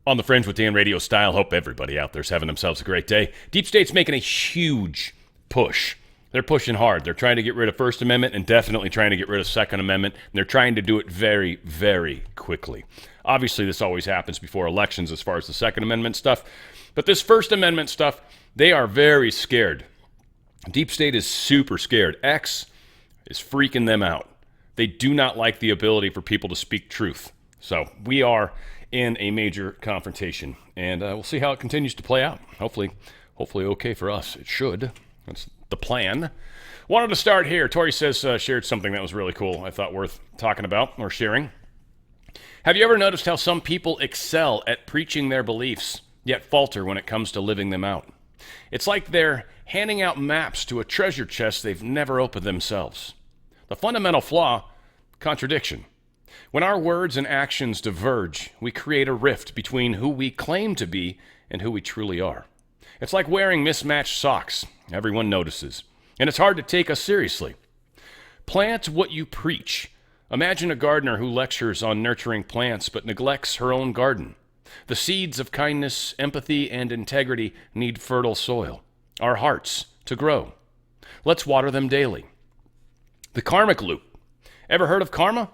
On the Fringe with Dan Radio style. Hope everybody out there's having themselves a great day. Deep State's making a huge push. They're pushing hard. They're trying to get rid of First Amendment and definitely trying to get rid of Second Amendment. And they're trying to do it very, very quickly. Obviously, this always happens before elections as far as the Second Amendment stuff. But this First Amendment stuff, they are very scared. Deep State is super scared. X is freaking them out. They do not like the ability for people to speak truth. So we are in a major confrontation, and we'll see how it continues to play out. Hopefully okay for us. It should. That's the plan. Wanted to start here. Tori says shared something that was really cool. I thought worth talking about or sharing. Have you ever noticed how some people excel at preaching their beliefs, yet falter when it comes to living them out? It's like they're handing out maps to a treasure chest they've never opened themselves. The fundamental flaw: contradiction. When our words and actions diverge, we create a rift between who we claim to be and who we truly are. It's like wearing mismatched socks. Everyone notices, and it's hard to take us seriously. Plant what you preach. Imagine a gardener who lectures on nurturing plants but neglects her own garden. The seeds of kindness, empathy, and integrity need fertile soil, our hearts, to grow. Let's water them daily. The karmic loop. Ever heard of karma?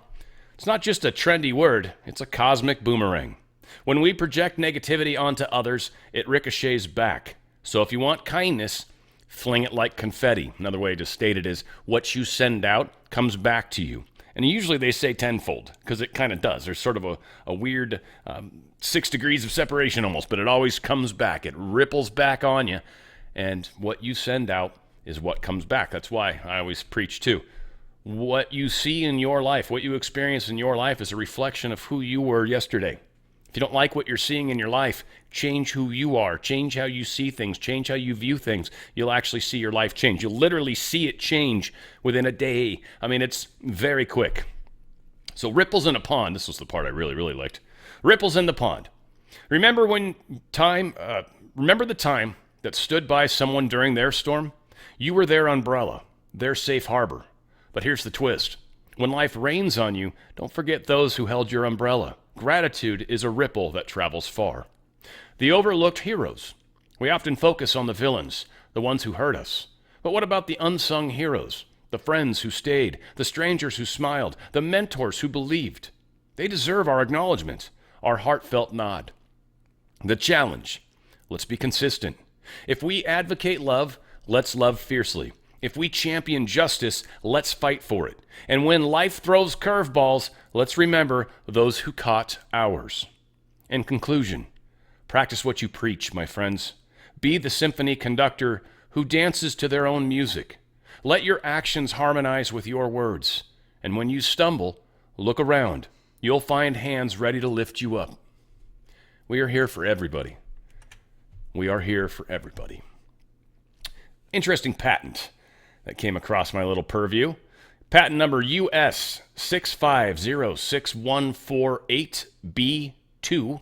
It's not just a trendy word, it's a cosmic boomerang. When we project negativity onto others, it ricochets back. So if you want kindness, fling it like confetti. Another way to state it is what you send out comes back to you. And usually they say tenfold, because it kind of does. There's sort of a weird 6 degrees of separation almost, but it always comes back. It ripples back on you, and what you send out is what comes back. That's why I always preach too. What you see in your life, what you experience in your life is a reflection of who you were yesterday. If you don't like what you're seeing in your life, change who you are, change how you see things, change how you view things. You'll actually see your life change. You'll literally see it change within a day. I mean, it's very quick. So ripples in a pond, this was the part I really, really liked. Ripples in the pond. Remember the time that stood by someone during their storm? You were their umbrella, their safe harbor. But here's the twist. When life rains on you, don't forget those who held your umbrella. Gratitude is a ripple that travels far. The overlooked heroes. We often focus on the villains, the ones who hurt us. But what about the unsung heroes? The friends who stayed, the strangers who smiled, the mentors who believed. They deserve our acknowledgement, our heartfelt nod. The challenge. Let's be consistent. If we advocate love, let's love fiercely. If we champion justice, let's fight for it. And when life throws curveballs, let's remember those who caught ours. In conclusion, practice what you preach, my friends. Be the symphony conductor who dances to their own music. Let your actions harmonize with your words. And when you stumble, look around. You'll find hands ready to lift you up. We are here for everybody. We are here for everybody. Interesting patent that came across my little purview. Patent number US 6506148B2.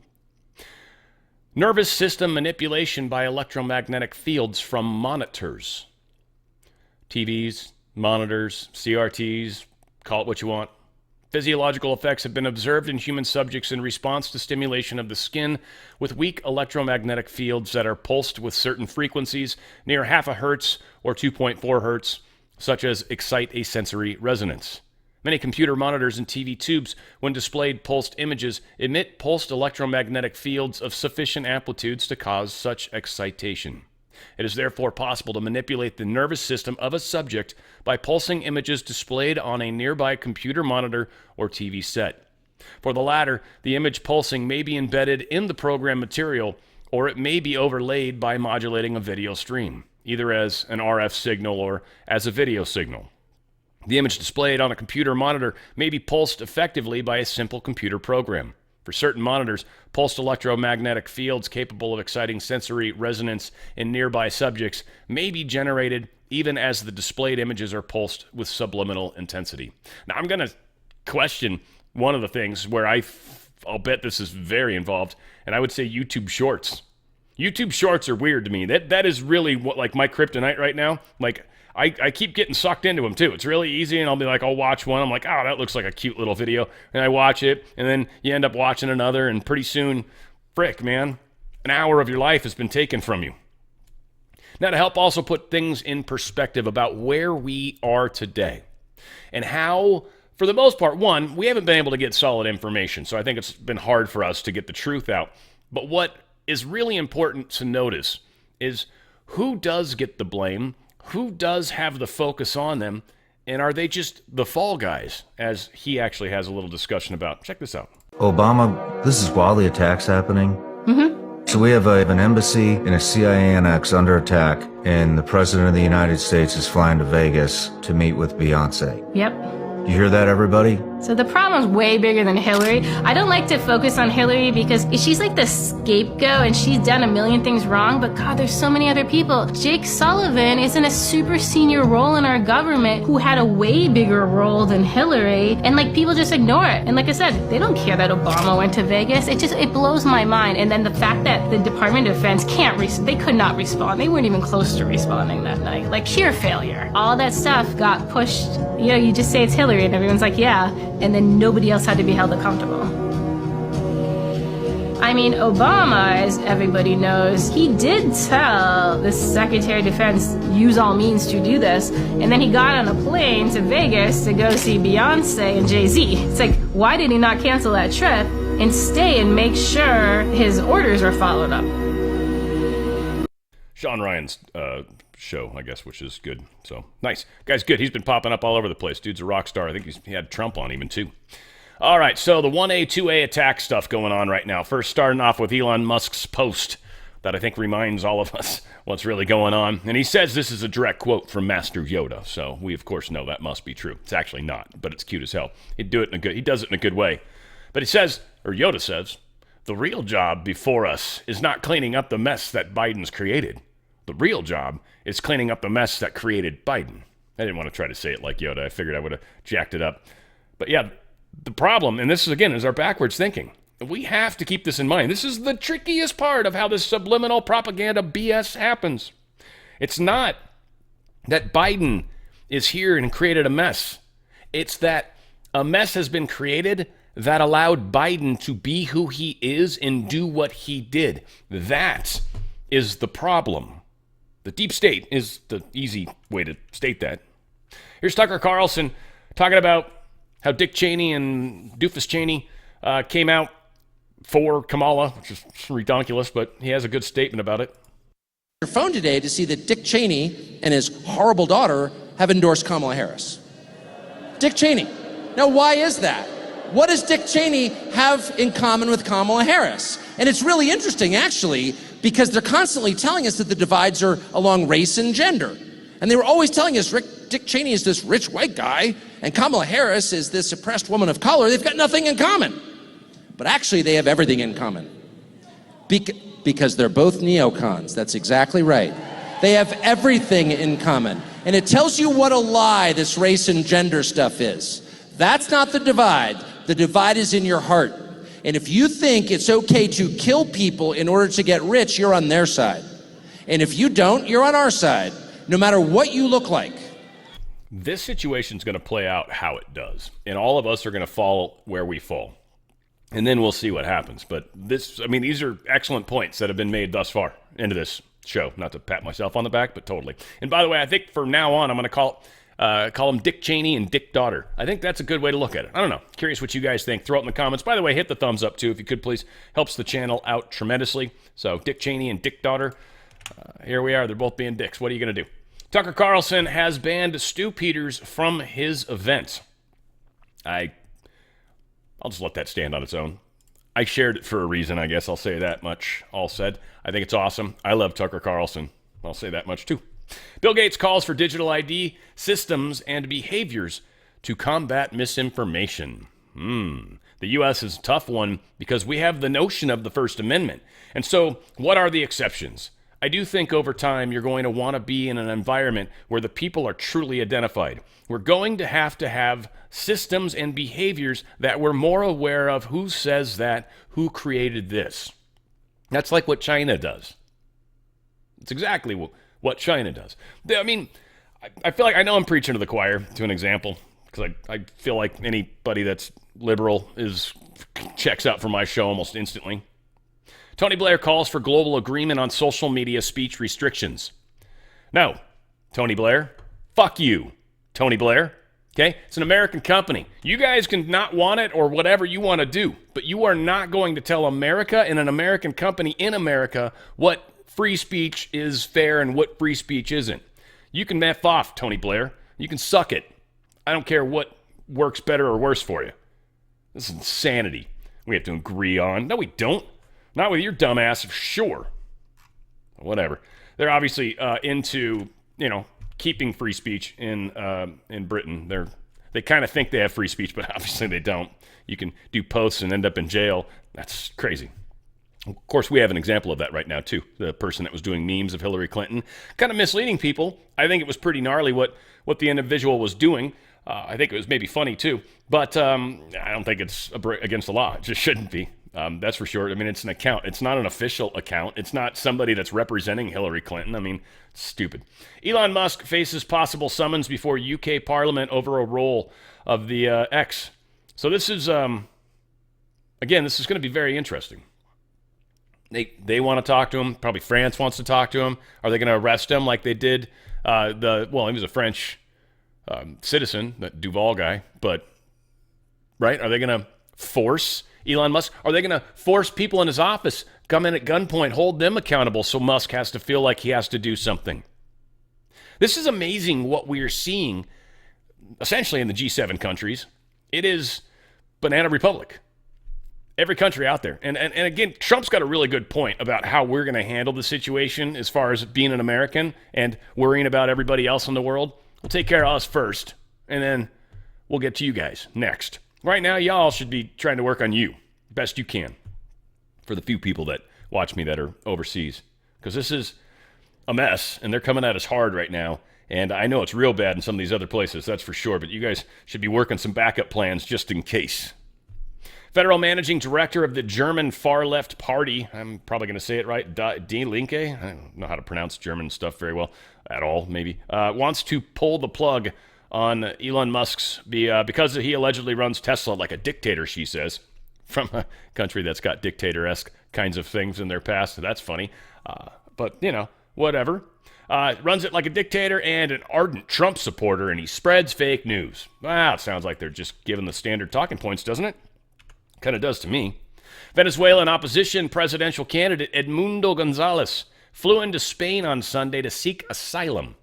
Nervous system manipulation by electromagnetic fields from monitors. TVs, monitors, CRTs, call it what you want. Physiological effects have been observed in human subjects in response to stimulation of the skin with weak electromagnetic fields that are pulsed with certain frequencies near half a hertz or 2.4 hertz, such as excite a sensory resonance. Many computer monitors and TV tubes, when displayed pulsed images, emit pulsed electromagnetic fields of sufficient amplitudes to cause such excitation. It is therefore possible to manipulate the nervous system of a subject by pulsing images displayed on a nearby computer monitor or TV set. For the latter, the image pulsing may be embedded in the program material, or it may be overlaid by modulating a video stream, either as an RF signal or as a video signal. The image displayed on a computer monitor may be pulsed effectively by a simple computer program. For certain monitors, pulsed electromagnetic fields capable of exciting sensory resonance in nearby subjects may be generated even as the displayed images are pulsed with subliminal intensity. Now, I'm going to question one of the things where I'll bet this is very involved, and I would say YouTube Shorts. YouTube Shorts are weird to me. That is really what, like, my kryptonite right now. Like, I keep getting sucked into them too. It's really easy, and I'll be like, I'll watch one. I'm like, oh, that looks like a cute little video. And I watch it, and then you end up watching another, and pretty soon Frick, man. An hour of your life has been taken from you. Now, to help also put things in perspective about where we are today and how, for the most part, one, we haven't been able to get solid information, so I think it's been hard for us to get the truth out. But what is really important to notice is who does get the blame, who does have the focus on them, and are they just the fall guys, as he actually has a little discussion about. Check this out. Obama, this is while the attack's happening. So we have an embassy and a CIA annex under attack, and the President of the United States is flying to Vegas to meet with Beyonce. Yep. You hear that, everybody? So the problem's way bigger than Hillary. I don't like to focus on Hillary because she's like the scapegoat and she's done a million things wrong, but God, there's so many other people. Jake Sullivan is in a super senior role in our government who had a way bigger role than Hillary, and like people just ignore it. And like I said, they don't care that Obama went to Vegas. It blows my mind. And then the fact that the Department of Defense they could not respond. They weren't even close to responding that night. Like sheer failure. All that stuff got pushed. You know, you just say it's Hillary and everyone's like, yeah, and then nobody else had to be held accountable. I mean, Obama, as everybody knows, he did tell the Secretary of Defense, use all means to do this, and then he got on a plane to Vegas to go see Beyonce and Jay-Z. It's like, why did he not cancel that trip and stay and make sure his orders were followed up? Sean Ryan's show, I guess, which is good. So, nice. Guy's good. He's been popping up all over the place. Dude's a rock star. I think he had Trump on even, too. All right, so the 1A, 2A attack stuff going on right now. First, starting off with Elon Musk's post that I think reminds all of us what's really going on. And he says this is a direct quote from Master Yoda. So, we, of course, know that must be true. It's actually not, but it's cute as hell. He does it in a good way. But he says, or Yoda says, the real job before us is not cleaning up the mess that Biden's created. The real job is cleaning up the mess that created Biden. I didn't want to try to say it like Yoda. I figured I would have jacked it up. But yeah, the problem, and this is, again, is our backwards thinking. We have to keep this in mind. This is the trickiest part of how this subliminal propaganda BS happens. It's not that Biden is here and created a mess. It's that a mess has been created that allowed Biden to be who he is and do what he did. That is the problem. The deep state is the easy way to state that. Here's Tucker Carlson talking about how Dick Cheney and Doofus Cheney came out for Kamala, which is ridiculous, but he has a good statement about it. Your phone today to see that Dick Cheney and his horrible daughter have endorsed Kamala Harris. Dick Cheney. Now, why is that? What does Dick Cheney have in common with Kamala Harris? And it's really interesting, actually, because they're constantly telling us that the divides are along race and gender. And they were always telling us Dick Cheney is this rich white guy, and Kamala Harris is this oppressed woman of color. They've got nothing in common. But actually, they have everything in common. Because they're both neocons. That's exactly right. They have everything in common. And it tells you what a lie this race and gender stuff is. That's not the divide. The divide is in your heart. And if you think it's okay to kill people in order to get rich, you're on their side. And if you don't, you're on our side, no matter what you look like. This situation's going to play out how it does. And all of us are going to fall where we fall. And then we'll see what happens. But these are excellent points that have been made thus far into this show. Not to pat myself on the back, but totally. And by the way, I think from now on, I'm going to call him Dick Cheney and Dick Daughter. I think that's a good way to look at it. I don't know. Curious what you guys think. Throw it in the comments. By the way, hit the thumbs up too, if you could, please. Helps the channel out tremendously. So Dick Cheney and Dick Daughter. Here we are. They're both being dicks. What are you going to do? Tucker Carlson has banned Stu Peters from his event. I'll just let that stand on its own. I shared it for a reason, I guess. I'll say that much. All said. I think it's awesome. I love Tucker Carlson. I'll say that much too. Bill Gates calls for digital ID systems and behaviors to combat misinformation. The U.S. is a tough one because we have the notion of the First Amendment. And so what are the exceptions? I do think over time you're going to want to be in an environment where the people are truly identified. We're going to have systems and behaviors that we're more aware of who says that, who created this. That's like what China does. It's exactly what China does. I mean, I feel like I know I'm preaching to the choir to an example because I feel like anybody that's liberal checks out for my show almost instantly. Tony Blair calls for global agreement on social media speech restrictions. No, Tony Blair, fuck you, Tony Blair. Okay? It's an American company. You guys can not want it or whatever you want to do, but you are not going to tell America and an American company in America what free speech is fair and what free speech isn't. You can F off, Tony Blair. You can suck it. I don't care what works better or worse for you. This is insanity. We have to agree on. No, we don't. Not with your dumb ass, for sure. Whatever. They're obviously into, keeping free speech in Britain. They kind of think they have free speech, but obviously they don't. You can do posts and end up in jail. That's crazy. Of course, we have an example of that right now, too. The person that was doing memes of Hillary Clinton, kind of misleading people. I think it was pretty gnarly what the individual was doing. I think it was maybe funny, too. But I don't think it's against the law. It just shouldn't be. That's for sure. I mean, it's an account. It's not an official account. It's not somebody that's representing Hillary Clinton. I mean, it's stupid. Elon Musk faces possible summons before UK Parliament over a roll of the X. So this is, again, this is going to be very interesting. They want to talk to him. Probably France wants to talk to him. Are they going to arrest him like they did he was a French citizen, that Duval guy, but, right? Are they going to force Elon Musk? Are they going to force people in his office, come in at gunpoint, hold them accountable so Musk has to feel like he has to do something? This is amazing what we are seeing, essentially in the G7 countries. It is Banana Republic. Every country out there. And again, Trump's got a really good point about how we're going to handle the situation as far as being an American and worrying about everybody else in the world. We'll take care of us first, and then we'll get to you guys next. Right now, y'all should be trying to work on you best you can for the few people that watch me that are overseas, because this is a mess, and they're coming at us hard right now. And I know it's real bad in some of these other places, that's for sure, but you guys should be working some backup plans just in case. Federal Managing Director of the German far-left party, I'm probably going to say it right, Die Linke, I don't know how to pronounce German stuff very well at all, maybe, wants to pull the plug on Elon Musk's, because he allegedly runs Tesla like a dictator, she says, from a country that's got dictator-esque kinds of things in their past. So that's funny, but, whatever. Runs it like a dictator and an ardent Trump supporter, and he spreads fake news. Wow, it sounds like they're just giving the standard talking points, doesn't it? Kind of does to me. Venezuelan opposition presidential candidate Edmundo Gonzalez flew into Spain on Sunday to seek asylum.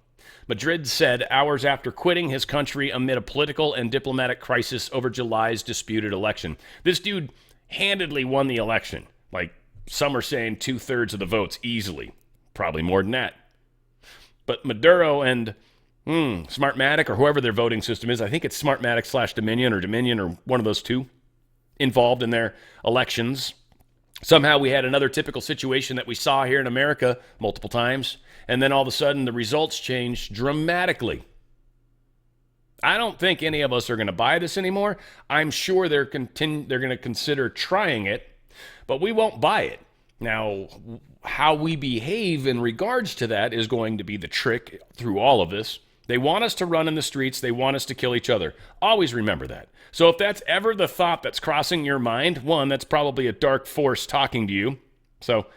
Madrid said hours after quitting his country amid a political and diplomatic crisis over July's disputed election. This dude handedly won the election. Like, some are saying 2/3 of the votes easily. Probably more than that. But Maduro and Smartmatic, or whoever their voting system is, I think it's Smartmatic/Dominion or one of those two, involved in their elections. Somehow we had another typical situation that we saw here in America multiple times, and then all of a sudden the results changed dramatically. I don't think any of us are going to buy this anymore. I'm sure they're going to consider trying it, but we won't buy it. Now, how we behave in regards to that is going to be the trick through all of this. They want us to run in the streets. They want us to kill each other. Always remember that. So if that's ever the thought that's crossing your mind, one, that's probably a dark force talking to you. So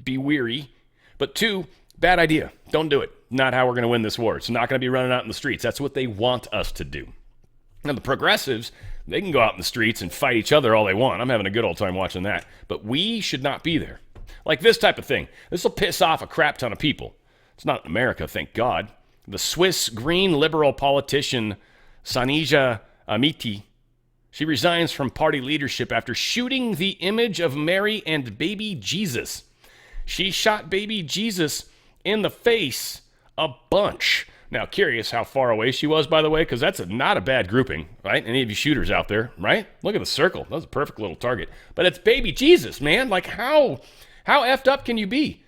be weary. But two, bad idea. Don't do it. Not how we're going to win this war. It's not going to be running out in the streets. That's what they want us to do. Now, the progressives, they can go out in the streets and fight each other all they want. I'm having a good old time watching that. But we should not be there. Like this type of thing. This will piss off a crap ton of people. It's not America, thank God. The Swiss Green liberal politician Sanija Amiti, she resigns from party leadership after shooting the image of Mary and baby Jesus. She shot baby Jesus in the face a bunch. Now, curious how far away she was, by the way, because that's not a bad grouping, right? Any of you shooters out there, right? Look at the circle. That was a perfect little target. But it's baby Jesus, man. Like, how effed up can you be?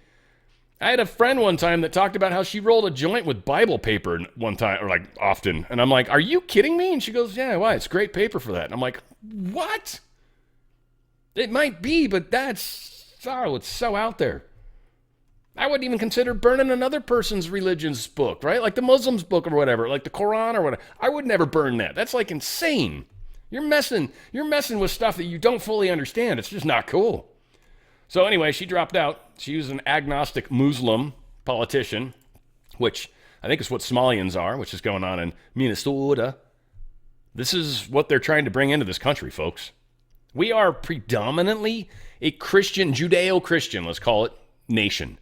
I had a friend one time that talked about how she rolled a joint with Bible paper one time, or like often. And I'm like, are you kidding me? And she goes, yeah, why? It's great paper for that. And I'm like, what? It might be, but it's so out there. I wouldn't even consider burning another person's religion's book, right? Like the Muslim's book or whatever, like the Quran or whatever. I would never burn that. That's like insane. You're messing with stuff that you don't fully understand. It's just not cool. So anyway, she dropped out. She was an agnostic Muslim politician, which I think is what Somalians are, which is going on in Minnesota. This is what they're trying to bring into this country, folks. We are predominantly a Christian, Judeo-Christian, let's call it, nation.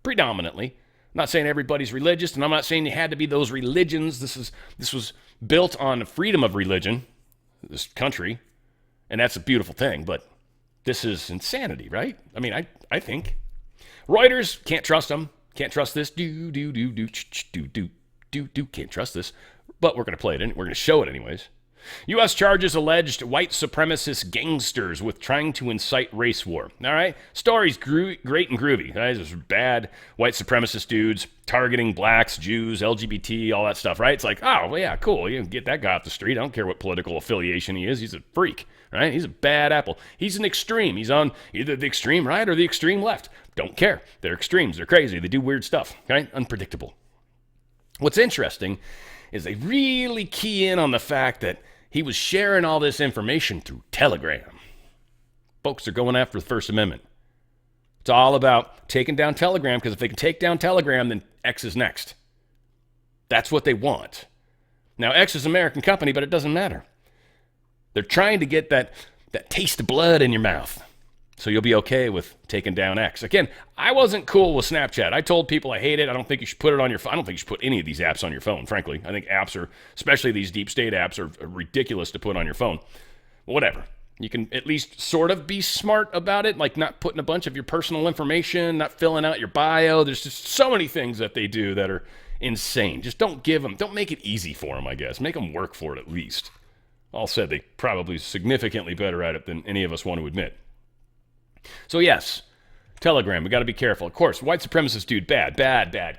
Predominantly. I'm not saying everybody's religious, and I'm not saying you had to be those religions. This was built on freedom of religion, this country, and that's a beautiful thing, but this is insanity, right? I mean, I think. Reuters, can't trust them. Can't trust this. Can't trust this. But we're going to play it. We're going to show it anyways. U.S. charges alleged white supremacist gangsters with trying to incite race war. All right? Story's great and groovy. Right? Those bad white supremacist dudes targeting blacks, Jews, LGBT, all that stuff, right? It's like, oh, well, yeah, cool. You can get that guy off the street. I don't care what political affiliation he is. He's a freak, right? He's a bad apple. He's an extreme. He's on either the extreme right or the extreme left. Don't care. They're extremes. They're crazy. They do weird stuff, right? Unpredictable. What's interesting is they really key in on the fact that he was sharing all this information through Telegram. Folks are going after the First Amendment. It's all about taking down Telegram, because if they can take down Telegram, then X is next. That's what they want. Now, X is an American company, but it doesn't matter. They're trying to get that taste of blood in your mouth, so you'll be okay with taking down X. Again, I wasn't cool with Snapchat. I told people I hate it. I don't think you should put it on your phone. I don't think you should put any of these apps on your phone, frankly. I think apps are, especially these deep state apps, are ridiculous to put on your phone. Whatever. You can at least sort of be smart about it, like not putting a bunch of your personal information, not filling out your bio. There's just so many things that they do that are insane. Just don't make it easy for them, I guess. Make them work for it at least. All said, they probably significantly better at it than any of us want to admit. So yes, Telegram, we got to be careful. Of course, white supremacist dude, bad.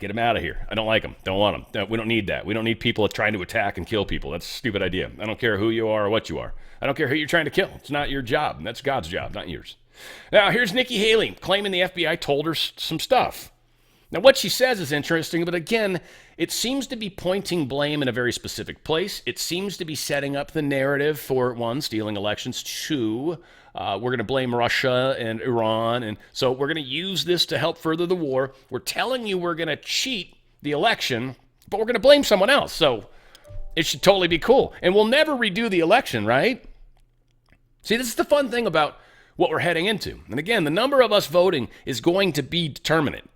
Get him out of here. I don't like him. Don't want him. We don't need that. We don't need people trying to attack and kill people. That's a stupid idea. I don't care who you are or what you are. I don't care who you're trying to kill. It's not your job. That's God's job, not yours. Now, here's Nikki Haley claiming the FBI told her some stuff. Now, what she says is interesting, but again, it seems to be pointing blame in a very specific place. It seems to be setting up the narrative for, one, stealing elections, two, we're going to blame Russia and Iran, and so we're going to use this to help further the war. We're telling you we're going to cheat the election, but we're going to blame someone else, so it should totally be cool. And we'll never redo the election, right? See, this is the fun thing about what we're heading into. And again, the number of us voting is going to be determinant.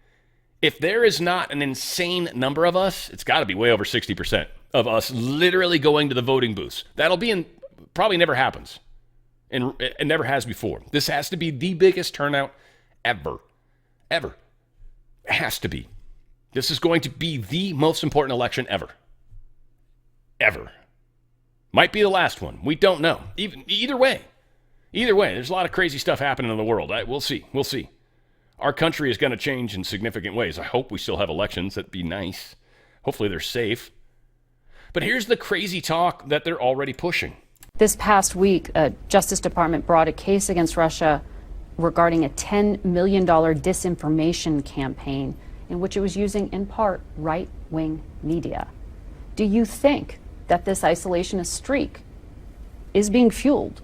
If there is not an insane number of us, it's got to be way over 60% of us literally going to the voting booths. That'll be probably never happens. And it never has before. This has to be the biggest turnout ever. Ever. It has to be. This is going to be the most important election ever. Ever. Might be the last one. We don't know. Either way, there's a lot of crazy stuff happening in the world. We'll see. Our country is going to change in significant ways. I hope we still have elections. That'd be nice. Hopefully they're safe. But here's the crazy talk that they're already pushing. This past week, Justice Department brought a case against Russia regarding a $10 million disinformation campaign in which it was using, in part, right-wing media. Do you think that this isolationist streak is being fueled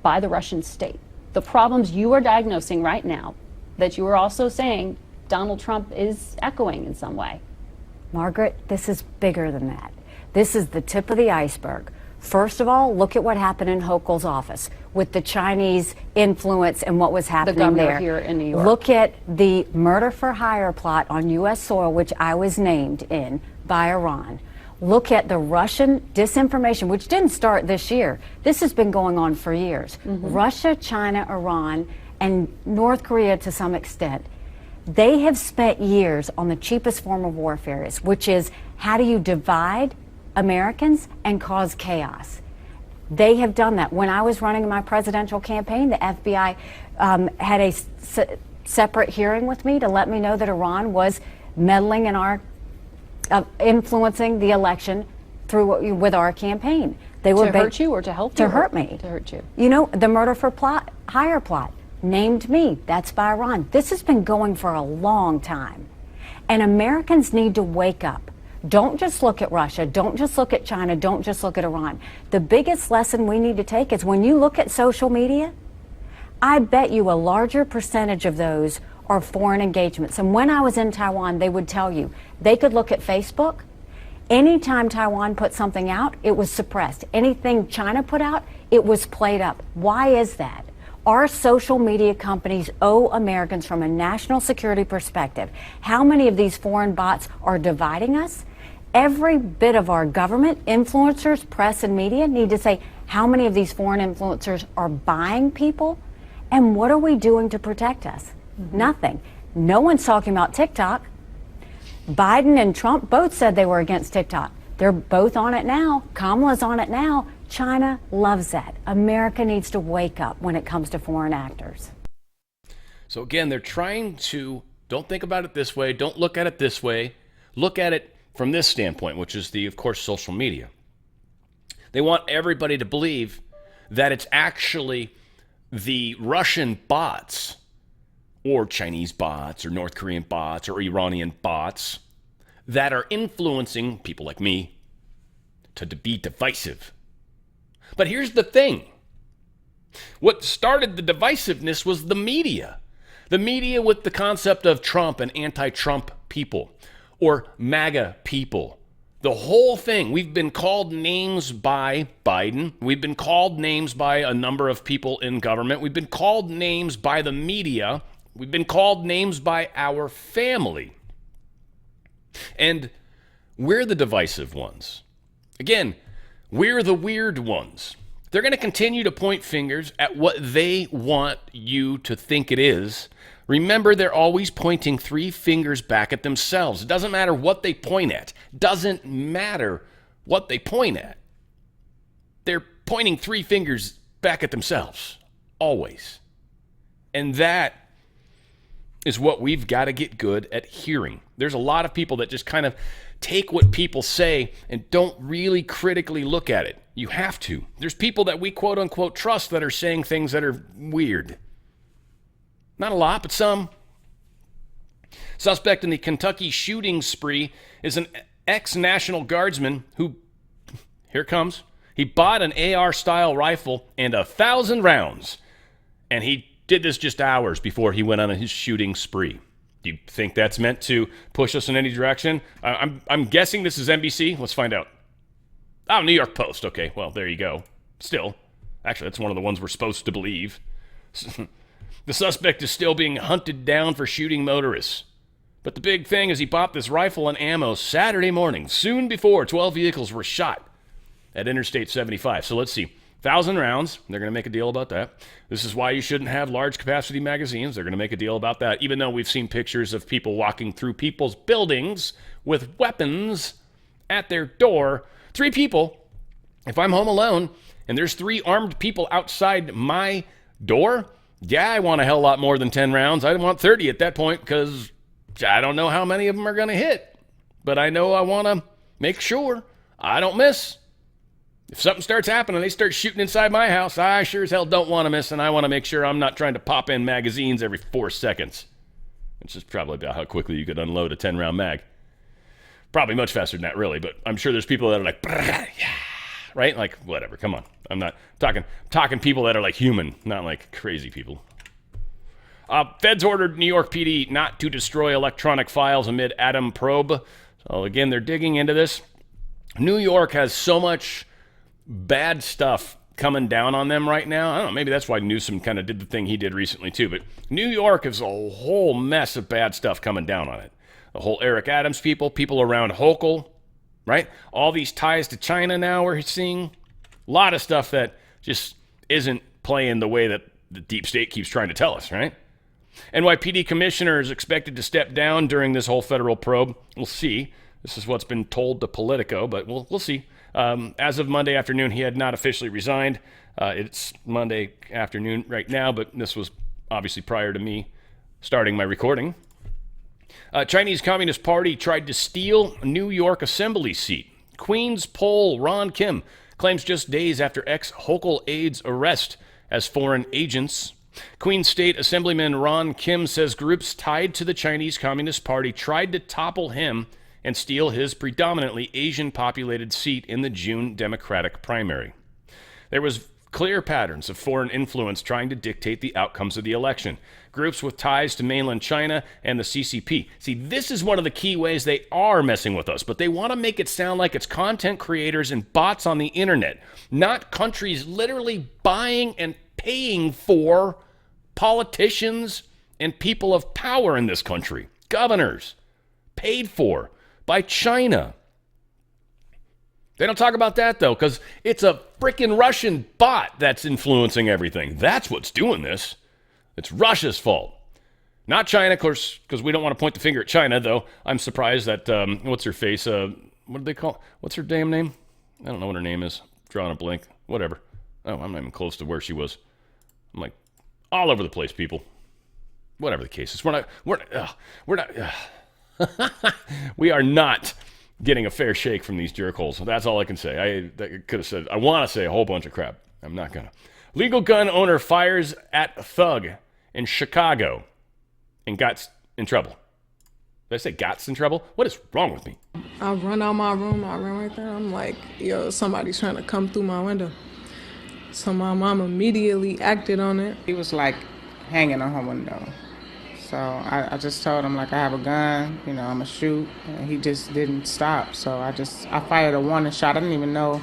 by the Russian state? The problems you are diagnosing right now, that you are also saying Donald Trump is echoing in some way. Margaret, this is bigger than that. This is the tip of the iceberg. First of all, look at what happened in Hochul's office with the Chinese influence and what was happening the governor there. Here in New York. Look at the murder for hire plot on U.S. soil, which I was named in by Iran. Look at the Russian disinformation, which didn't start this year. This has been going on for years. Russia, China, Iran, and North Korea to some extent, they have spent years on the cheapest form of warfare, which is how do you divide Americans and cause chaos. They have done that. When I was running my presidential campaign, the FBI had a separate hearing with me to let me know that Iran was meddling in our influencing the election with our campaign. They were to hurt you or to help you? To hurt me. To hurt you. You know, the murder for hire plot named me. That's by Iran. This has been going for a long time. And Americans need to wake up. Don't just look at Russia. Don't just look at China. Don't just look at Iran. The biggest lesson we need to take is when you look at social media, I bet you a larger percentage of those are foreign engagements. And when I was in Taiwan, they would tell you they could look at Facebook. Anytime Taiwan put something out, it was suppressed. Anything China put out, it was played up. Why is that? Our social media companies owe Americans from a national security perspective. How many of these foreign bots are dividing us? Every bit of our government, influencers, press, and media need to say how many of these foreign influencers are buying people, and what are we doing to protect us? Nothing. No one's talking about TikTok. Biden and Trump both said they were against TikTok. They're both on it now. Kamala's on it now. China loves that. America needs to wake up when it comes to foreign actors. So again, they're trying to, don't think about it this way, don't look at it this way, look at it from this standpoint, which is of course, social media. They want everybody to believe that it's actually the Russian bots or Chinese bots or North Korean bots or Iranian bots that are influencing people like me to be divisive. But here's the thing. What started the divisiveness was the media. The media with the concept of Trump and anti-Trump people or MAGA people. The whole thing. We've been called names by Biden. We've been called names by a number of people in government. We've been called names by the media. We've been called names by our family. And we're the divisive ones. Again, we're the weird ones. They're going to continue to point fingers at what they want you to think it is. Remember, they're always pointing 3 fingers back at themselves. It doesn't matter what they point at. Doesn't matter what they point at. They're pointing 3 fingers back at themselves. Always. And that is what we've got to get good at hearing. There's a lot of people that just kind of take what people say and don't really critically look at it. You have to. There's people that we quote unquote trust that are saying things that are weird. Not a lot, but some. Suspect in the Kentucky shooting spree is an ex-National Guardsman who, here comes, he bought an AR-style rifle and 1,000 rounds. And he did this just hours before he went on his shooting spree. Do you think that's meant to push us in any direction? I'm guessing this is NBC. Let's find out. Oh, New York Post. Okay, well, there you go. Still, actually, that's one of the ones we're supposed to believe. The suspect is still being hunted down for shooting motorists. But the big thing is he bought this rifle and ammo Saturday morning, soon before 12 vehicles were shot at Interstate 75. So let's see. 1,000 rounds. They're going to make a deal about that. This is why you shouldn't have large capacity magazines. They're going to make a deal about that, even though we've seen pictures of people walking through people's buildings with weapons at their door. 3 people. If I'm home alone and there's 3 armed people outside my door, yeah, I want a hell lot more than 10 rounds. I want 30 at that point because I don't know how many of them are going to hit. But I know I want to make sure I don't miss. If something starts happening, they start shooting inside my house, I sure as hell don't want to miss, and I want to make sure I'm not trying to pop in magazines every 4 seconds. Which is probably about how quickly you could unload a 10-round mag. Probably much faster than that, really, but I'm sure there's people that are like, yeah, right? Like, whatever, come on. I'm not talking people that are like human, not like crazy people. Feds ordered New York PD not to destroy electronic files amid Atom probe. So again, they're digging into this. New York has so much bad stuff coming down on them right now. I don't know, maybe that's why Newsom kind of did the thing he did recently too, but New York is a whole mess of bad stuff coming down on it. The whole Eric Adams people around Hochul, right? All these ties to China now we're seeing. A lot of stuff that just isn't playing the way that the deep state keeps trying to tell us, right? NYPD commissioner is expected to step down during this whole federal probe. We'll see. This is what's been told to Politico, but we'll see. As of Monday afternoon, he had not officially resigned. It's Monday afternoon right now, but this was obviously prior to me starting my recording. Chinese Communist Party tried to steal a New York assembly seat. Queens poll Ron Kim claims just days after ex-Hochul aides arrest as foreign agents. Queens State Assemblyman Ron Kim says groups tied to the Chinese Communist Party tried to topple him and steal his predominantly Asian-populated seat in the June Democratic primary. There was Clear patterns of foreign influence trying to dictate the outcomes of the election. Groups with ties to mainland China and the CCP. See, this is one of the key ways they are messing with us, but they want to make it sound like it's content creators and bots on the internet, not countries literally buying and paying for politicians and people of power in this country. Governors paid for by China. They don't talk about that, though, because it's a freaking Russian bot that's influencing everything. That's what's doing this. It's Russia's fault. Not China, of course, because we don't want to point the finger at China, though. I'm surprised that, what's her face? What do they call? What's her damn name? I don't know what her name is. Drawing a blank. Whatever. Oh, I'm not even close to where she was. I'm like all over the place, people. Whatever the case is. We are not getting a fair shake from these jerkholes. That's all I can say. I could have said, I want to say a whole bunch of crap. I'm not going to. Legal gun owner fires at thug in Chicago and got in trouble. Did I say got in trouble? What is wrong with me? I run out my room. I ran right there. I'm like, yo, somebody's trying to come through my window. So my mom immediately acted on it. He was like hanging on her window. So I just told him, like, I have a gun, I'm going to shoot. And he just didn't stop. So I fired a warning shot. I didn't even know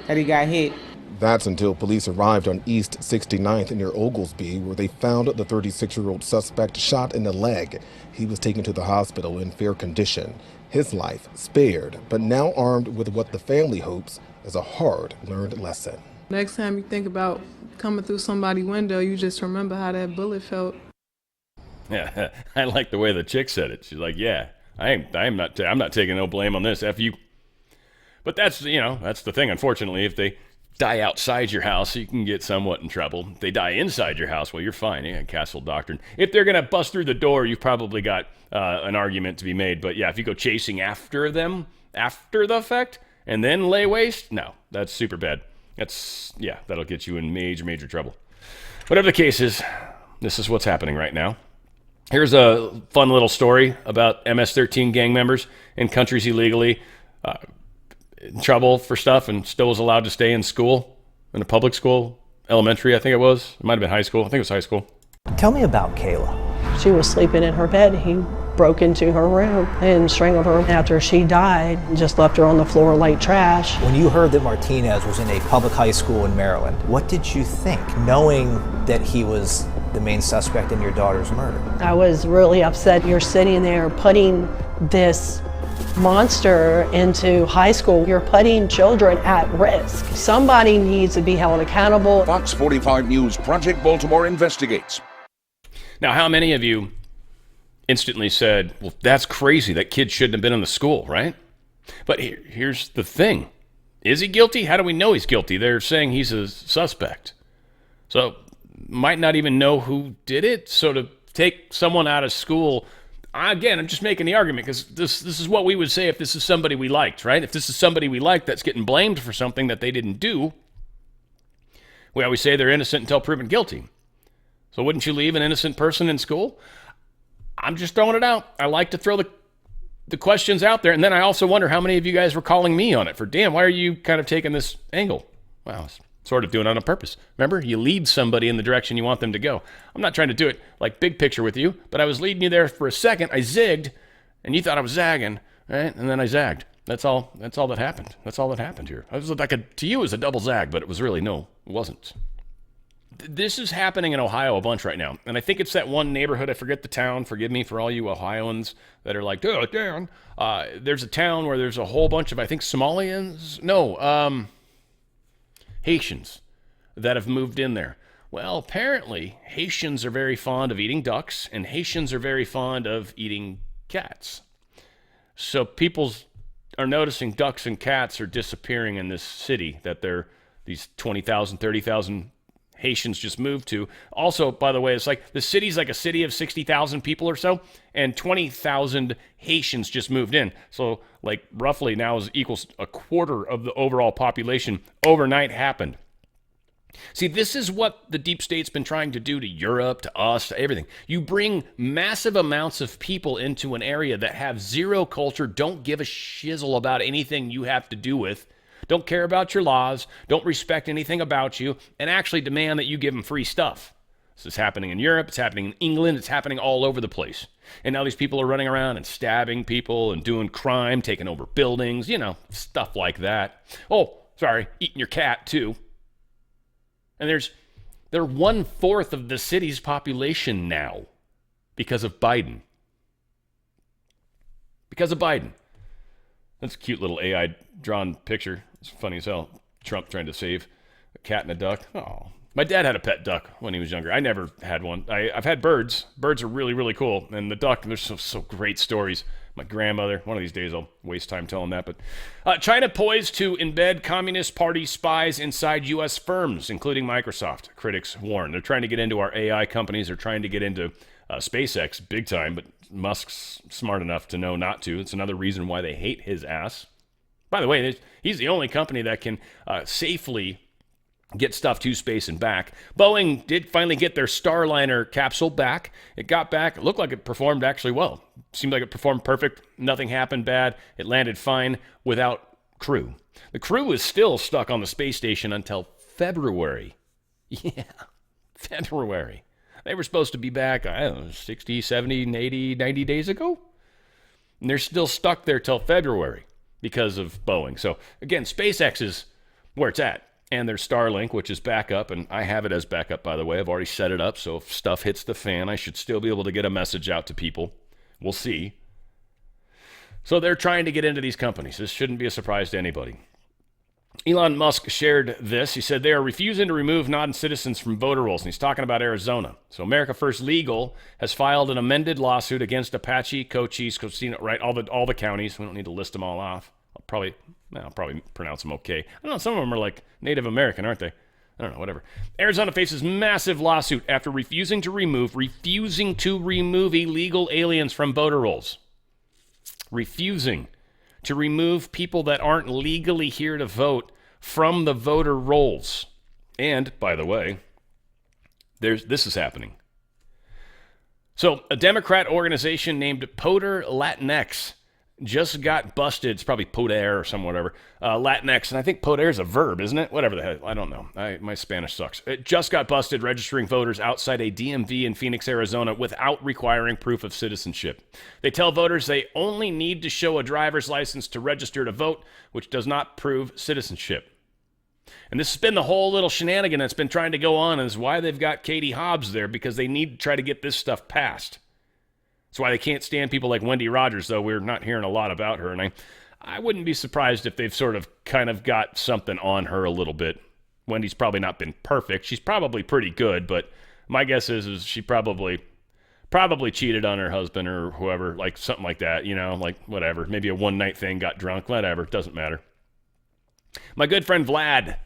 that he got hit. That's until police arrived on East 69th near Oglesby, where they found the 36-year-old suspect shot in the leg. He was taken to the hospital in fair condition. His life spared, but now armed with what the family hopes is a hard-learned lesson. Next time you think about coming through somebody's window, you just remember how that bullet felt. Yeah, I like the way the chick said it. She's like, yeah, I'm not taking no blame on this. F you. But that's the thing. Unfortunately, if they die outside your house, you can get somewhat in trouble. If they die inside your house, well, you're fine. Yeah, castle doctrine. If they're going to bust through the door, you've probably got an argument to be made. But yeah, if you go chasing after them after the fact and then lay waste, no, that's super bad. That'll get you in major, major trouble. Whatever the case is, this is what's happening right now. Here's a fun little story about MS-13 gang members in countries illegally in trouble for stuff and still was allowed to stay in school, in a public school, elementary, I think it was. It might have been high school. I think it was high school. Tell me about Kayla. She was sleeping in her bed. He broke into her room and strangled her after she died and just left her on the floor like trash. When you heard that Martinez was in a public high school in Maryland, what did you think, knowing that he was the main suspect in your daughter's murder? I was really upset. You're sitting there putting this monster into high school. You're putting children at risk. Somebody needs to be held accountable. Fox 45 News Project Baltimore investigates. Now, how many of you instantly said, well, that's crazy. That kid shouldn't have been in the school, right? But here's the thing. Is he guilty? How do we know he's guilty? They're saying he's a suspect. So might not even know who did it. So to take someone out of school, again, I'm just making the argument because this is what we would say if this is somebody we liked, right? If this is somebody we liked that's getting blamed for something that they didn't do, we always say they're innocent until proven guilty. So wouldn't you leave an innocent person in school? I'm just throwing it out. I like to throw the questions out there. And then I also wonder how many of you guys were calling me on it for, damn, why are you kind of taking this angle? Well, I was sort of doing it on purpose. Remember, you lead somebody in the direction you want them to go. I'm not trying to do it like big picture with you, but I was leading you there for a second. I zigged, and you thought I was zagging, right? And then I zagged. That's all that happened. That's all that happened here. I was like to you, it was a double zag, but it was really, no, it wasn't. This is happening in Ohio a bunch right now. And I think it's that one neighborhood. I forget the town. Forgive me for all you Ohioans that are like, oh, damn. There's a town where there's a whole bunch of, I think, Somalians. No, Haitians that have moved in there. Well, apparently, Haitians are very fond of eating ducks, and Haitians are very fond of eating cats. So people are noticing ducks and cats are disappearing in this city that these 20,000, 30,000 Haitians just moved to. Also, by the way, it's like the city's like a city of 60,000 people or so, and 20,000 Haitians just moved in. So like roughly now equals a quarter of the overall population overnight happened. See, this is what the deep state's been trying to do to Europe, to us, to everything. You bring massive amounts of people into an area that have zero culture, don't give a shizzle about anything you have to do with, don't care about your laws, don't respect anything about you, and actually demand that you give them free stuff. This is happening in Europe, it's happening in England, it's happening all over the place. And now these people are running around and stabbing people and doing crime, taking over buildings, stuff like that. Oh, sorry, eating your cat too. And they're 1/4 of the city's population now because of Biden. Because of Biden. That's a cute little AI drawn picture. It's funny as hell. Trump trying to save a cat and a duck. Oh, my dad had a pet duck when he was younger. I never had one. I've had birds. Birds are really, really cool. And the duck, there's so great stories. My grandmother, one of these days I'll waste time telling that. But China poised to embed Communist Party spies inside U.S. firms, including Microsoft, critics warn. They're trying to get into our AI companies. They're trying to get into SpaceX big time, but Musk's smart enough to know not to. It's another reason why they hate his ass. By the way, he's the only company that can safely get stuff to space and back. Boeing did finally get their Starliner capsule back. It got back. It looked like it performed actually well. Seemed like it performed perfect. Nothing happened bad. It landed fine without crew. The crew is still stuck on the space station until February. Yeah, February. They were supposed to be back, 60, 70, 80, 90 days ago. And they're still stuck there till February because of Boeing. So, again, SpaceX is where it's at. And there's Starlink, which is backup, and I have it as backup, by the way. I've already set it up, so if stuff hits the fan, I should still be able to get a message out to people. We'll see. So they're trying to get into these companies. This shouldn't be a surprise to anybody. Elon Musk shared this. He said they are refusing to remove non-citizens from voter rolls, and he's talking about Arizona. So America First Legal has filed an amended lawsuit against Apache, Cochise, Cocina, right, all the counties. We don't need to list them all off. I'll probably pronounce them okay. I don't know, some of them are like Native American, aren't they? I don't know, whatever. Arizona faces massive lawsuit after refusing to remove illegal aliens from voter rolls. Refusing to remove people that aren't legally here to vote from the voter rolls. And, by the way, this is happening. So, a Democrat organization named Poder Latinx just got busted. It's probably Poder or some whatever. Latinx, and I think Poder is a verb, isn't it? Whatever the hell. I don't know. My Spanish sucks. It just got busted registering voters outside a DMV in Phoenix, Arizona without requiring proof of citizenship. They tell voters they only need to show a driver's license to register to vote, which does not prove citizenship. And this has been the whole little shenanigan that's been trying to go on, and is why they've got Katie Hobbs there, because they need to try to get this stuff passed. That's why they can't stand people like Wendy Rogers, though we're not hearing a lot about her. And I wouldn't be surprised if they've sort of kind of got something on her a little bit. Wendy's probably not been perfect. She's probably pretty good, but my guess is she probably cheated on her husband or whoever, like something like that, like whatever. Maybe a one-night thing, got drunk, whatever, doesn't matter. My good friend Vlad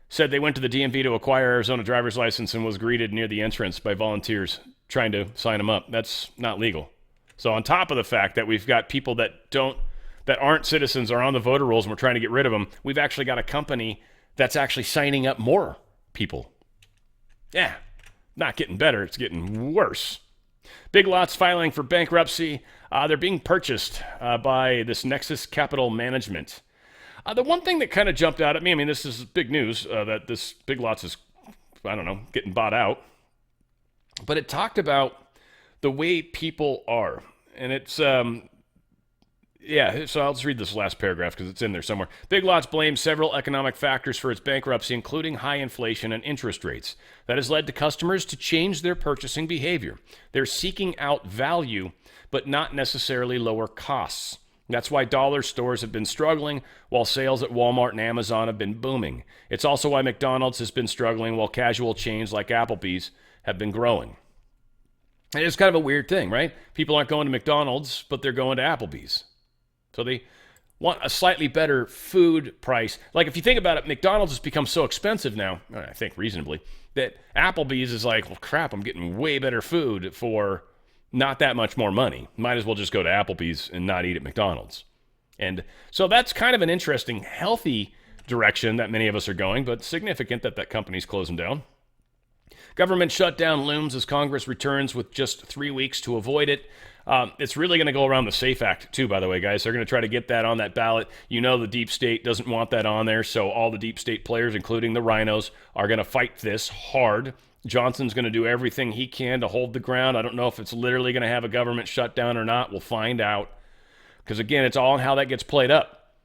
said they went to the DMV to acquire Arizona driver's license and was greeted near the entrance by volunteers trying to sign them up. That's not legal. So on top of the fact that we've got people that aren't citizens are on the voter rolls and we're trying to get rid of them, we've actually got a company that's actually signing up more people. Yeah, not getting better. It's getting worse. Big Lots filing for bankruptcy. They're being purchased by this Nexus Capital Management. The one thing that kind of jumped out at me, this is big news, that this Big Lots is, getting bought out. But it talked about the way people are. And it's, so I'll just read this last paragraph because it's in there somewhere. Big Lots blames several economic factors for its bankruptcy, including high inflation and interest rates. That has led to customers to change their purchasing behavior. They're seeking out value, but not necessarily lower costs. That's why dollar stores have been struggling, while sales at Walmart and Amazon have been booming. It's also why McDonald's has been struggling, while casual chains like Applebee's have been growing. And it's kind of a weird thing, right? People aren't going to McDonald's, but they're going to Applebee's. So they want a slightly better food price. Like, if you think about it, McDonald's has become so expensive now, I think reasonably, that Applebee's is like, well, crap, I'm getting way better food for not that much more money. Might as well just go to Applebee's and not eat at McDonald's. And so that's kind of an interesting, healthy direction that many of us are going, but significant that company's closing down. Government shutdown looms as Congress returns with just 3 weeks to avoid it. It's really going to go around the SAFE Act, too, by the way, guys. They're going to try to get that on that ballot. You know the deep state doesn't want that on there, so all the deep state players, including the rhinos, are going to fight this hard. Johnson's going to do everything he can to hold the ground. I don't know if it's literally going to have a government shutdown or not. We'll find out. Because, again, it's all on how that gets played up.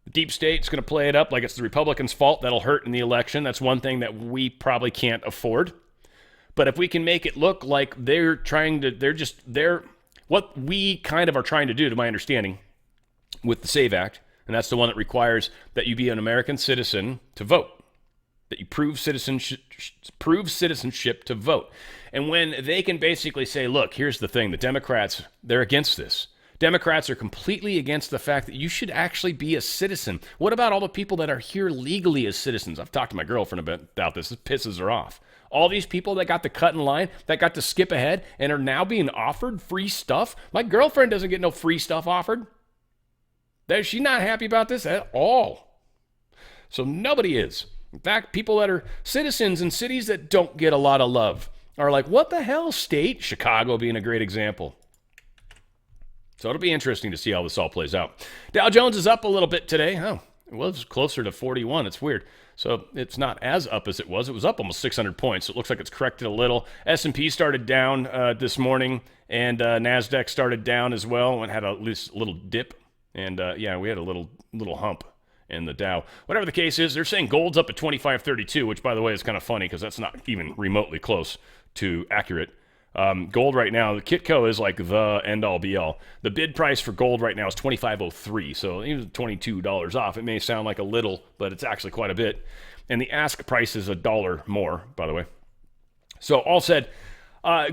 The deep state's going to play it up like it's the Republicans' fault. That'll hurt in the election. That's one thing that we probably can't afford. But if we can make it look like they're what we kind of are trying to do, to my understanding, with the SAVE Act, and that's the one that requires that you be an American citizen to vote, that you prove citizenship to vote. And when they can basically say, look, here's the thing, the Democrats, they're against this. Democrats are completely against the fact that you should actually be a citizen. What about all the people that are here legally as citizens? I've talked to my girlfriend about this. This pisses her off. All these people that got to cut in line, that got to skip ahead, and are now being offered free stuff. My girlfriend doesn't get no free stuff offered. She's not happy about this at all. So nobody is. In fact, people that are citizens in cities that don't get a lot of love are like, what the hell, state? Chicago being a great example. So it'll be interesting to see how this all plays out. Dow Jones is up a little bit today. Oh, it was closer to 41. It's weird. So it's not as up as it was. It was up almost 600 points. It looks like it's corrected a little. S&P started down this morning, and NASDAQ started down as well and had at least a little dip. And, we had a little hump in the Dow. Whatever the case is, they're saying gold's up at 25.32, which, by the way, is kind of funny because that's not even remotely close to accurate. Gold right now, the Kitco is like the end-all be-all. The bid price for gold right now is $25.03, so even $22 off. It may sound like a little, but it's actually quite a bit. And the ask price is $1 more, by the way. So all said,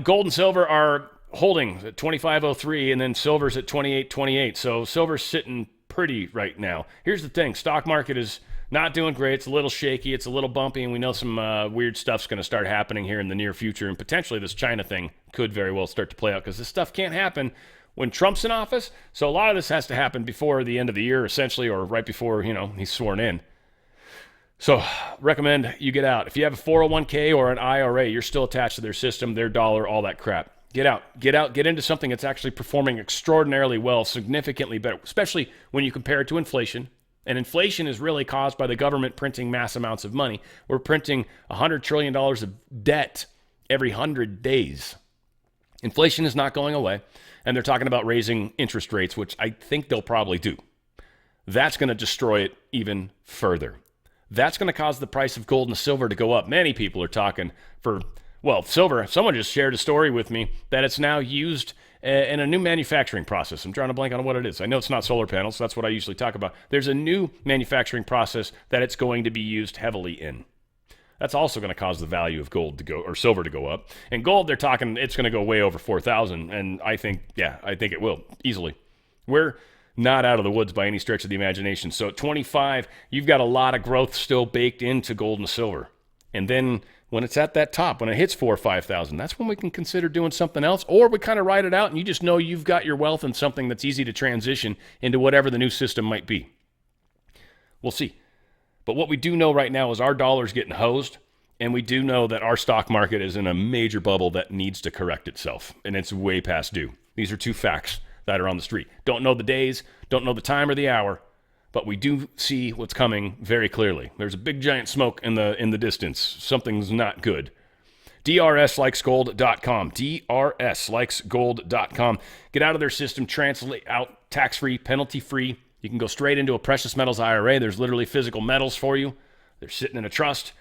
gold and silver are holding at $25.03, and then silver's at $28.28. So silver's sitting pretty right now. Here's the thing. Stock market is not doing great. It's a little shaky. It's a little bumpy, and we know some weird stuff's going to start happening here in the near future, and potentially this China thing could very well start to play out because this stuff can't happen when Trump's in office. So a lot of this has to happen before the end of the year, essentially, or right before, he's sworn in. So recommend you get out. If you have a 401k or an IRA, you're still attached to their system, their dollar, all that crap. Get out, get into something that's actually performing extraordinarily well, significantly better, especially when you compare it to inflation. And inflation is really caused by the government printing mass amounts of money. We're printing $100 trillion of debt every 100 days. Inflation is not going away, and they're talking about raising interest rates, which I think they'll probably do. That's going to destroy it even further. That's going to cause the price of gold and silver to go up. Many people are talking for, silver. Someone just shared a story with me that it's now used in a new manufacturing process. I'm trying to blank on what it is. I know it's not solar panels. That's what I usually talk about. There's a new manufacturing process that it's going to be used heavily in. That's also going to cause the value of gold to go, or silver to go up. And gold, they're talking it's going to go way over 4,000. And I think it will easily. We're not out of the woods by any stretch of the imagination. So at 25, you've got a lot of growth still baked into gold and silver. And then when it's at that top, when it hits 4,000 or 5,000, that's when we can consider doing something else, or we kind of ride it out and you just know you've got your wealth in something that's easy to transition into whatever the new system might be. We'll see. But what we do know right now is our dollar's getting hosed, and we do know that our stock market is in a major bubble that needs to correct itself, and it's way past due. These are two facts that are on the street. Don't know the days, don't know the time or the hour, but we do see what's coming very clearly. There's a big giant smoke in the distance. Something's not good. DRSlikesgold.com. DRSlikesgold.com. Get out of their system, translate out tax-free, penalty-free. You can go straight into a precious metals IRA. There's literally physical metals for you. They're sitting in a trust.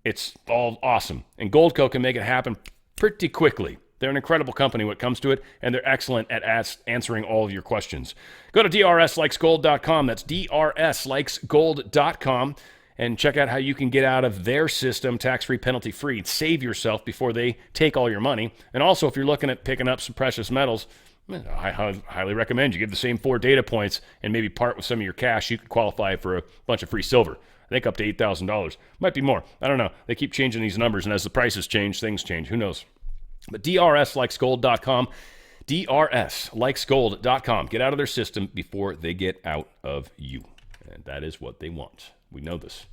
It's all awesome. And Goldco can make it happen pretty quickly. They're an incredible company when it comes to it, and they're excellent at answering all of your questions. Go to DRSlikesgold.com. That's DRSlikesgold.com, and check out how you can get out of their system tax-free, penalty-free. Save yourself before they take all your money. And also, if you're looking at picking up some precious metals, I highly recommend you give the same 4 data points and maybe part with some of your cash. You could qualify for a bunch of free silver. I think up to $8,000. Might be more. I don't know. They keep changing these numbers, and as the prices change, things change. Who knows? But DRSlikesgold.com, DRSlikesgold.com. Get out of their system before they get out of you. And that is what they want. We know this.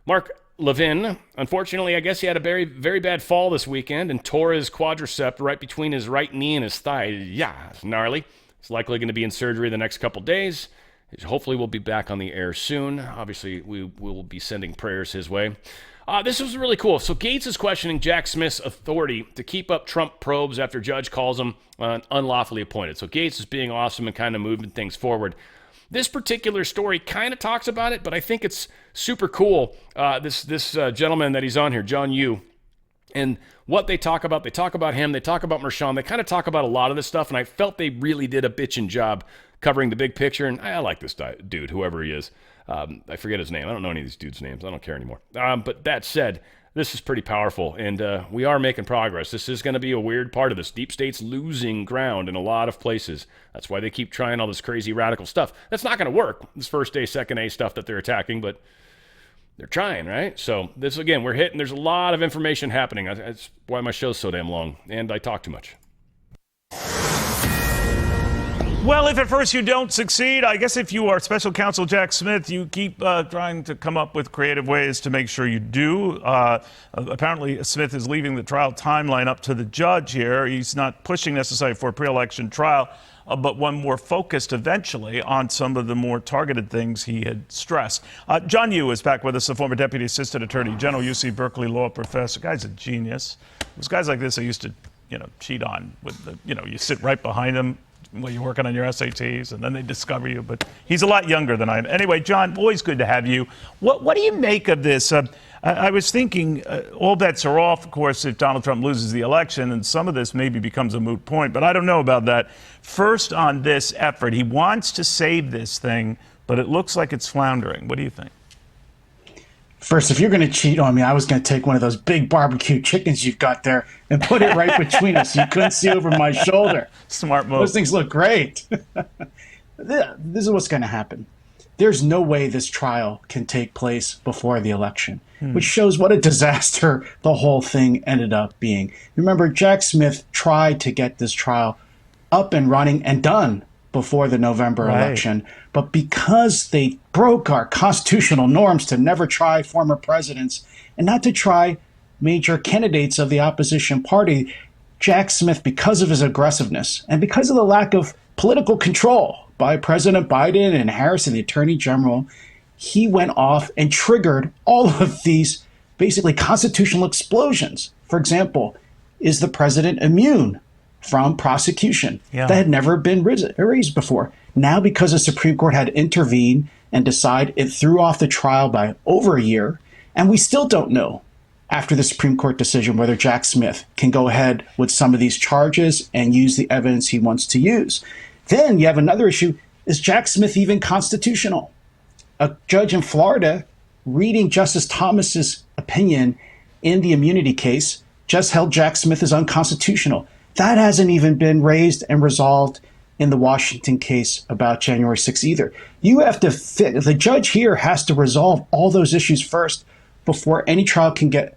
Mark, Levin, unfortunately, I guess he had a very, very bad fall this weekend and tore his quadricep right between his right knee and his thigh. Yeah, it's gnarly. He's likely going to be in surgery the next couple days. Hopefully we'll be back on the air soon. Obviously, we will be sending prayers his way. This was really cool. So Gates is questioning Jack Smith's authority to keep up Trump probes after judge calls him unlawfully appointed. So Gates is being awesome and kind of moving things forward. This particular story kind of talks about it, but I think it's super cool. This gentleman that he's on here, John Yoo, and what they talk about him, they talk about Mershon, they kind of talk about a lot of this stuff, and I felt they really did a bitchin' job covering the big picture, and I like this dude, whoever he is. I forget his name. I don't know any of these dudes' names. I don't care anymore. But that said, this is pretty powerful, and we are making progress. This is going to be a weird part of this. Deep State's losing ground in a lot of places. That's why they keep trying all this crazy radical stuff. That's not going to work, this first A, second A stuff that they're attacking, but they're trying, right? So this, again, we're hitting. There's a lot of information happening. That's why my show's so damn long, and I talk too much. Well, if at first you don't succeed, I guess if you are Special Counsel Jack Smith, you keep trying to come up with creative ways to make sure you do. Apparently, Smith is leaving the trial timeline up to the judge here. He's not pushing necessarily for a pre-election trial, but one more focused eventually on some of the more targeted things he had stressed. John Yoo is back with us, the former Deputy Assistant Attorney General, UC Berkeley law professor. Guy's a genius. There's guys like this I used to, cheat on with you sit right behind them while you're working on your SATs, and then they discover you. But he's a lot younger than I am. Anyway, John, always good to have you. What do you make of this? I was thinking all bets are off, of course, if Donald Trump loses the election, and some of this maybe becomes a moot point, but I don't know about that. First, on this effort, he wants to save this thing, but it looks like it's floundering. What do you think? First, if you're going to cheat on me, I was going to take one of those big barbecue chickens you've got there and put it right between us so you couldn't see over my shoulder. Smart move. Those things look great. This is what's going to happen. There's no way this trial can take place before the election, which shows what a disaster the whole thing ended up being. Remember, Jack Smith tried to get this trial up and running and done before the November election. But because they broke our constitutional norms to never try former presidents and not to try major candidates of the opposition party, Jack Smith, because of his aggressiveness and because of the lack of political control by President Biden and Harris and the Attorney General, he went off and triggered all of these basically constitutional explosions. For example, is the president immune from prosecution? That had never been raised before. Now, because the Supreme Court had intervened and decided, it threw off the trial by over a year, and we still don't know after the Supreme Court decision whether Jack Smith can go ahead with some of these charges and use the evidence he wants to use. Then you have another issue. Is Jack Smith even constitutional? A judge in Florida, reading Justice Thomas's opinion in the immunity case, just held Jack Smith as unconstitutional. That hasn't even been raised and resolved in the Washington case about January 6th either. You have to the judge here has to resolve all those issues first before any trial can go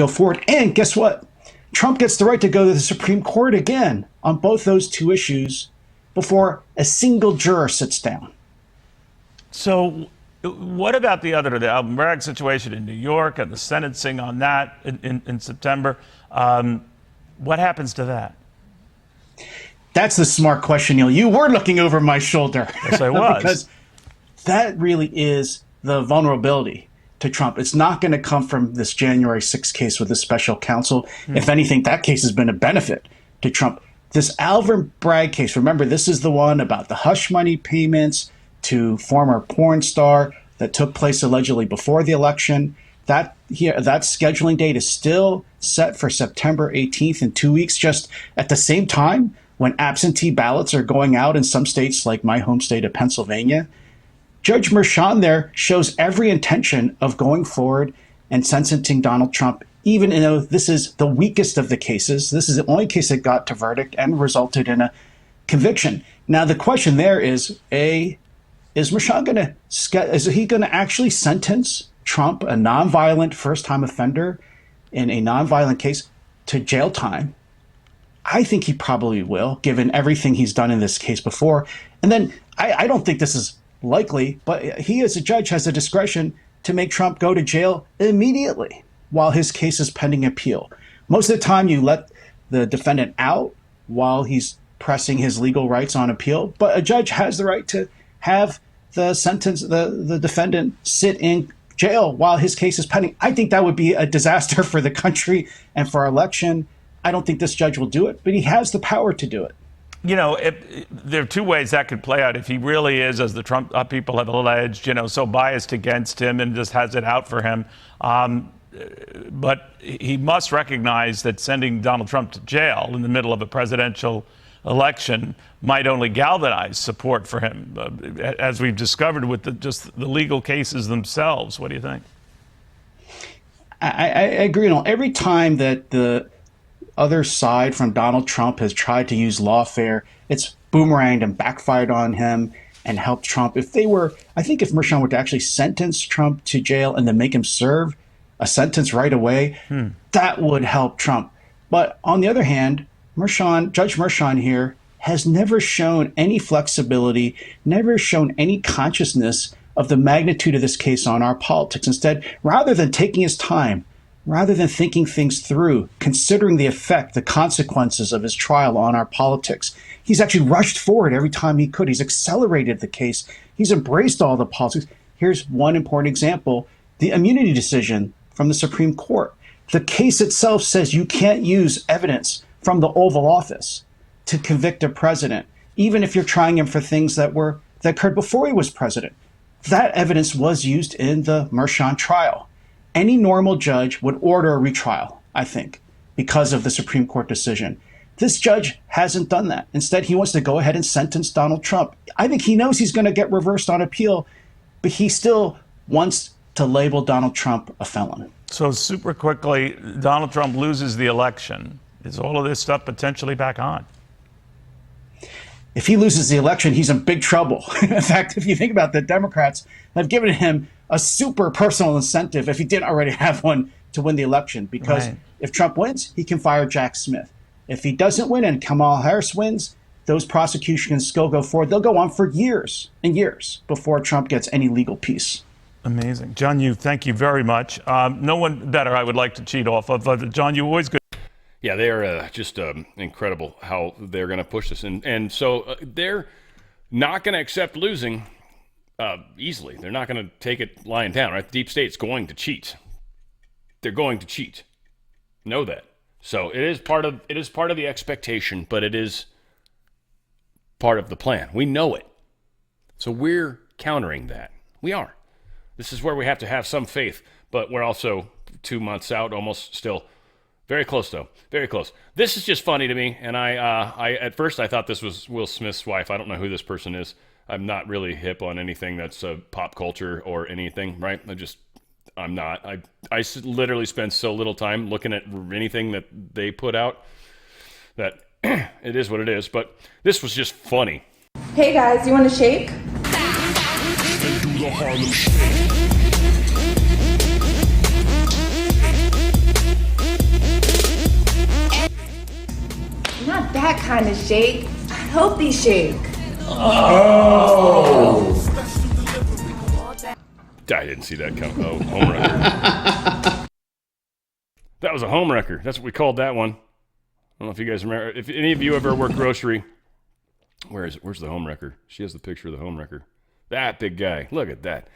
forward. And guess what? Trump gets the right to go to the Supreme Court again on both those two issues before a single juror sits down. So what about the Alvin Bragg situation in New York and the sentencing on that in September? What happens to that? That's the smart question, Neil. You were looking over my shoulder. Yes, I was. Because that really is the vulnerability to Trump. It's not going to come from this January 6th case with the special counsel. If anything, that case has been a benefit to Trump. This Alvin Bragg case, remember, this is the one about the hush money payments to former porn star that took place allegedly before the election. That scheduling date is still set for September 18th in 2 weeks, just at the same time when absentee ballots are going out in some states like my home state of Pennsylvania. Judge Mershon there shows every intention of going forward and sentencing Donald Trump, even though this is the weakest of the cases. This is the only case that got to verdict and resulted in a conviction. Now, the question there is, is Mershon is he going to actually sentence Trump, a nonviolent first-time offender in a nonviolent case, to jail time? I think he probably will, given everything he's done in this case before. And then I don't think this is likely, but he as a judge has the discretion to make Trump go to jail immediately while his case is pending appeal. Most of the time, you let the defendant out while he's pressing his legal rights on appeal, but a judge has the right to have the defendant sit in jail while his case is pending. I think that would be a disaster for the country and for our election. I don't think this judge will do it, but he has the power to do it. You know, there are two ways that could play out. If he really is, as the Trump people have alleged, so biased against him and just has it out for him. But he must recognize that sending Donald Trump to jail in the middle of a presidential election might only galvanize support for him, as we've discovered with just the legal cases themselves. What do you think? I agree. Every time that the other side from Donald Trump has tried to use lawfare, it's boomeranged and backfired on him and helped Trump. I think if Merchan were to actually sentence Trump to jail and then make him serve a sentence right away, that would help Trump. But on the other hand, Judge Merchan here has never shown any flexibility, never shown any consciousness of the magnitude of this case on our politics. Instead, rather than taking his time, rather than thinking things through, considering the effect, the consequences of his trial on our politics, he's actually rushed forward every time he could. He's accelerated the case. He's embraced all the politics. Here's one important example, the immunity decision from the Supreme Court. The case itself says you can't use evidence from the Oval Office to convict a president, even if you're trying him for things that occurred before he was president. That evidence was used in the Merchan trial. Any normal judge would order a retrial, I think, because of the Supreme Court decision. This judge hasn't done that. Instead, he wants to go ahead and sentence Donald Trump. I think he knows he's going to get reversed on appeal, but he still wants to label Donald Trump a felon. So super quickly, Donald Trump loses the election. Is all of this stuff potentially back on? If he loses the election, he's in big trouble. In fact, if you think about it, the Democrats have given him a super personal incentive, if he didn't already have one, to win the election. Because if Trump wins, he can fire Jack Smith. If he doesn't win and Kamala Harris wins, those prosecutions can still go forward. They'll go on for years and years before Trump gets any legal peace. Amazing. John Yoo, thank you very much. No one better I would like to cheat off of. John, you always good. Yeah, they're just incredible how they're going to push this. And so they're not going to accept losing easily. They're not going to take it lying down, right? The deep state's going to cheat. They're going to cheat. Know that. So it is part of the expectation, but it is part of the plan. We know it. So we're countering that. We are. This is where we have to have some faith, but we're also 2 months out, almost still. Very close, though. Very close. This is just funny to me, and I at first I thought this was Will Smith's wife. I don't know who this person is. I'm not really hip on anything that's pop culture or anything, right? I'm not. I literally spend so little time looking at anything that they put out that it is what it is. But this was just funny. Hey guys, you want to shake? Do the Harlem Shake. Not that kind of shake. Healthy shake. Oh! I didn't see that coming. Oh, home wrecker. That was a home wrecker. That's what we called that one. I don't know if you guys remember. If any of you ever worked grocery, where is it? Where's the home wrecker? She has the picture of the home wrecker. That big guy. Look at that.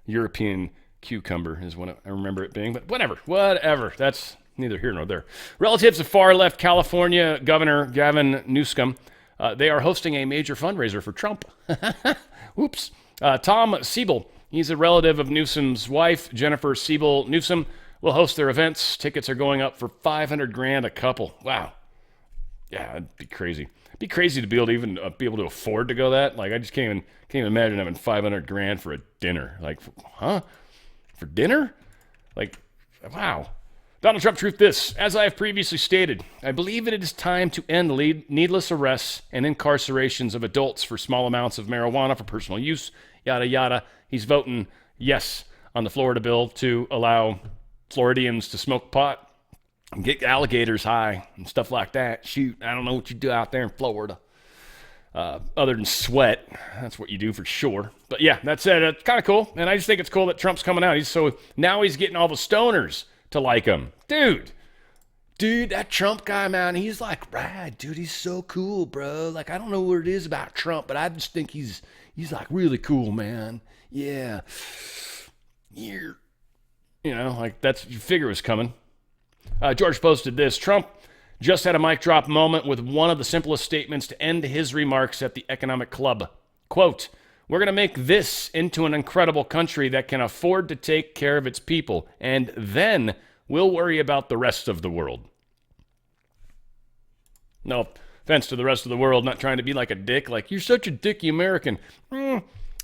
European cucumber is what I remember it being. But whatever. That's neither here nor there. Relatives of far-left California Governor Gavin Newsom, they are hosting a major fundraiser for Trump. Oops. Tom Siebel, he's a relative of Newsom's wife, Jennifer Siebel Newsom, will host their events. Tickets are going up for $500,000 a couple. Wow. Yeah, it'd be crazy. It'd be crazy to be able to even be able to afford to go that. Like, I just can't even imagine having $500,000 for a dinner. Like, huh? For dinner? Like, wow. Donald Trump, truth this. As I have previously stated, I believe it is time to end the needless arrests and incarcerations of adults for small amounts of marijuana for personal use, yada, yada. He's voting yes on the Florida bill to allow Floridians to smoke pot and get alligators high and stuff like that. Shoot, I don't know what you do out there in Florida. other than sweat. That's what you do for sure. But yeah, that's it. It's kind of cool. And I just think it's cool that Trump's coming out. Now he's getting all the stoners to like him. Dude, that Trump guy, man, he's like rad, dude. He's so cool, bro. Like, I don't know what it is about Trump, but I just think he's like really cool, man. Yeah. You know, like that's, you figure it was coming. George posted this. Trump just had a mic drop moment with one of the simplest statements to end his remarks at the Economic Club. Quote, "We're going to make this into an incredible country that can afford to take care of its people, and then we'll worry about the rest of the world." No offense to the rest of the world, not trying to be like a dick, like, you're such a dicky American.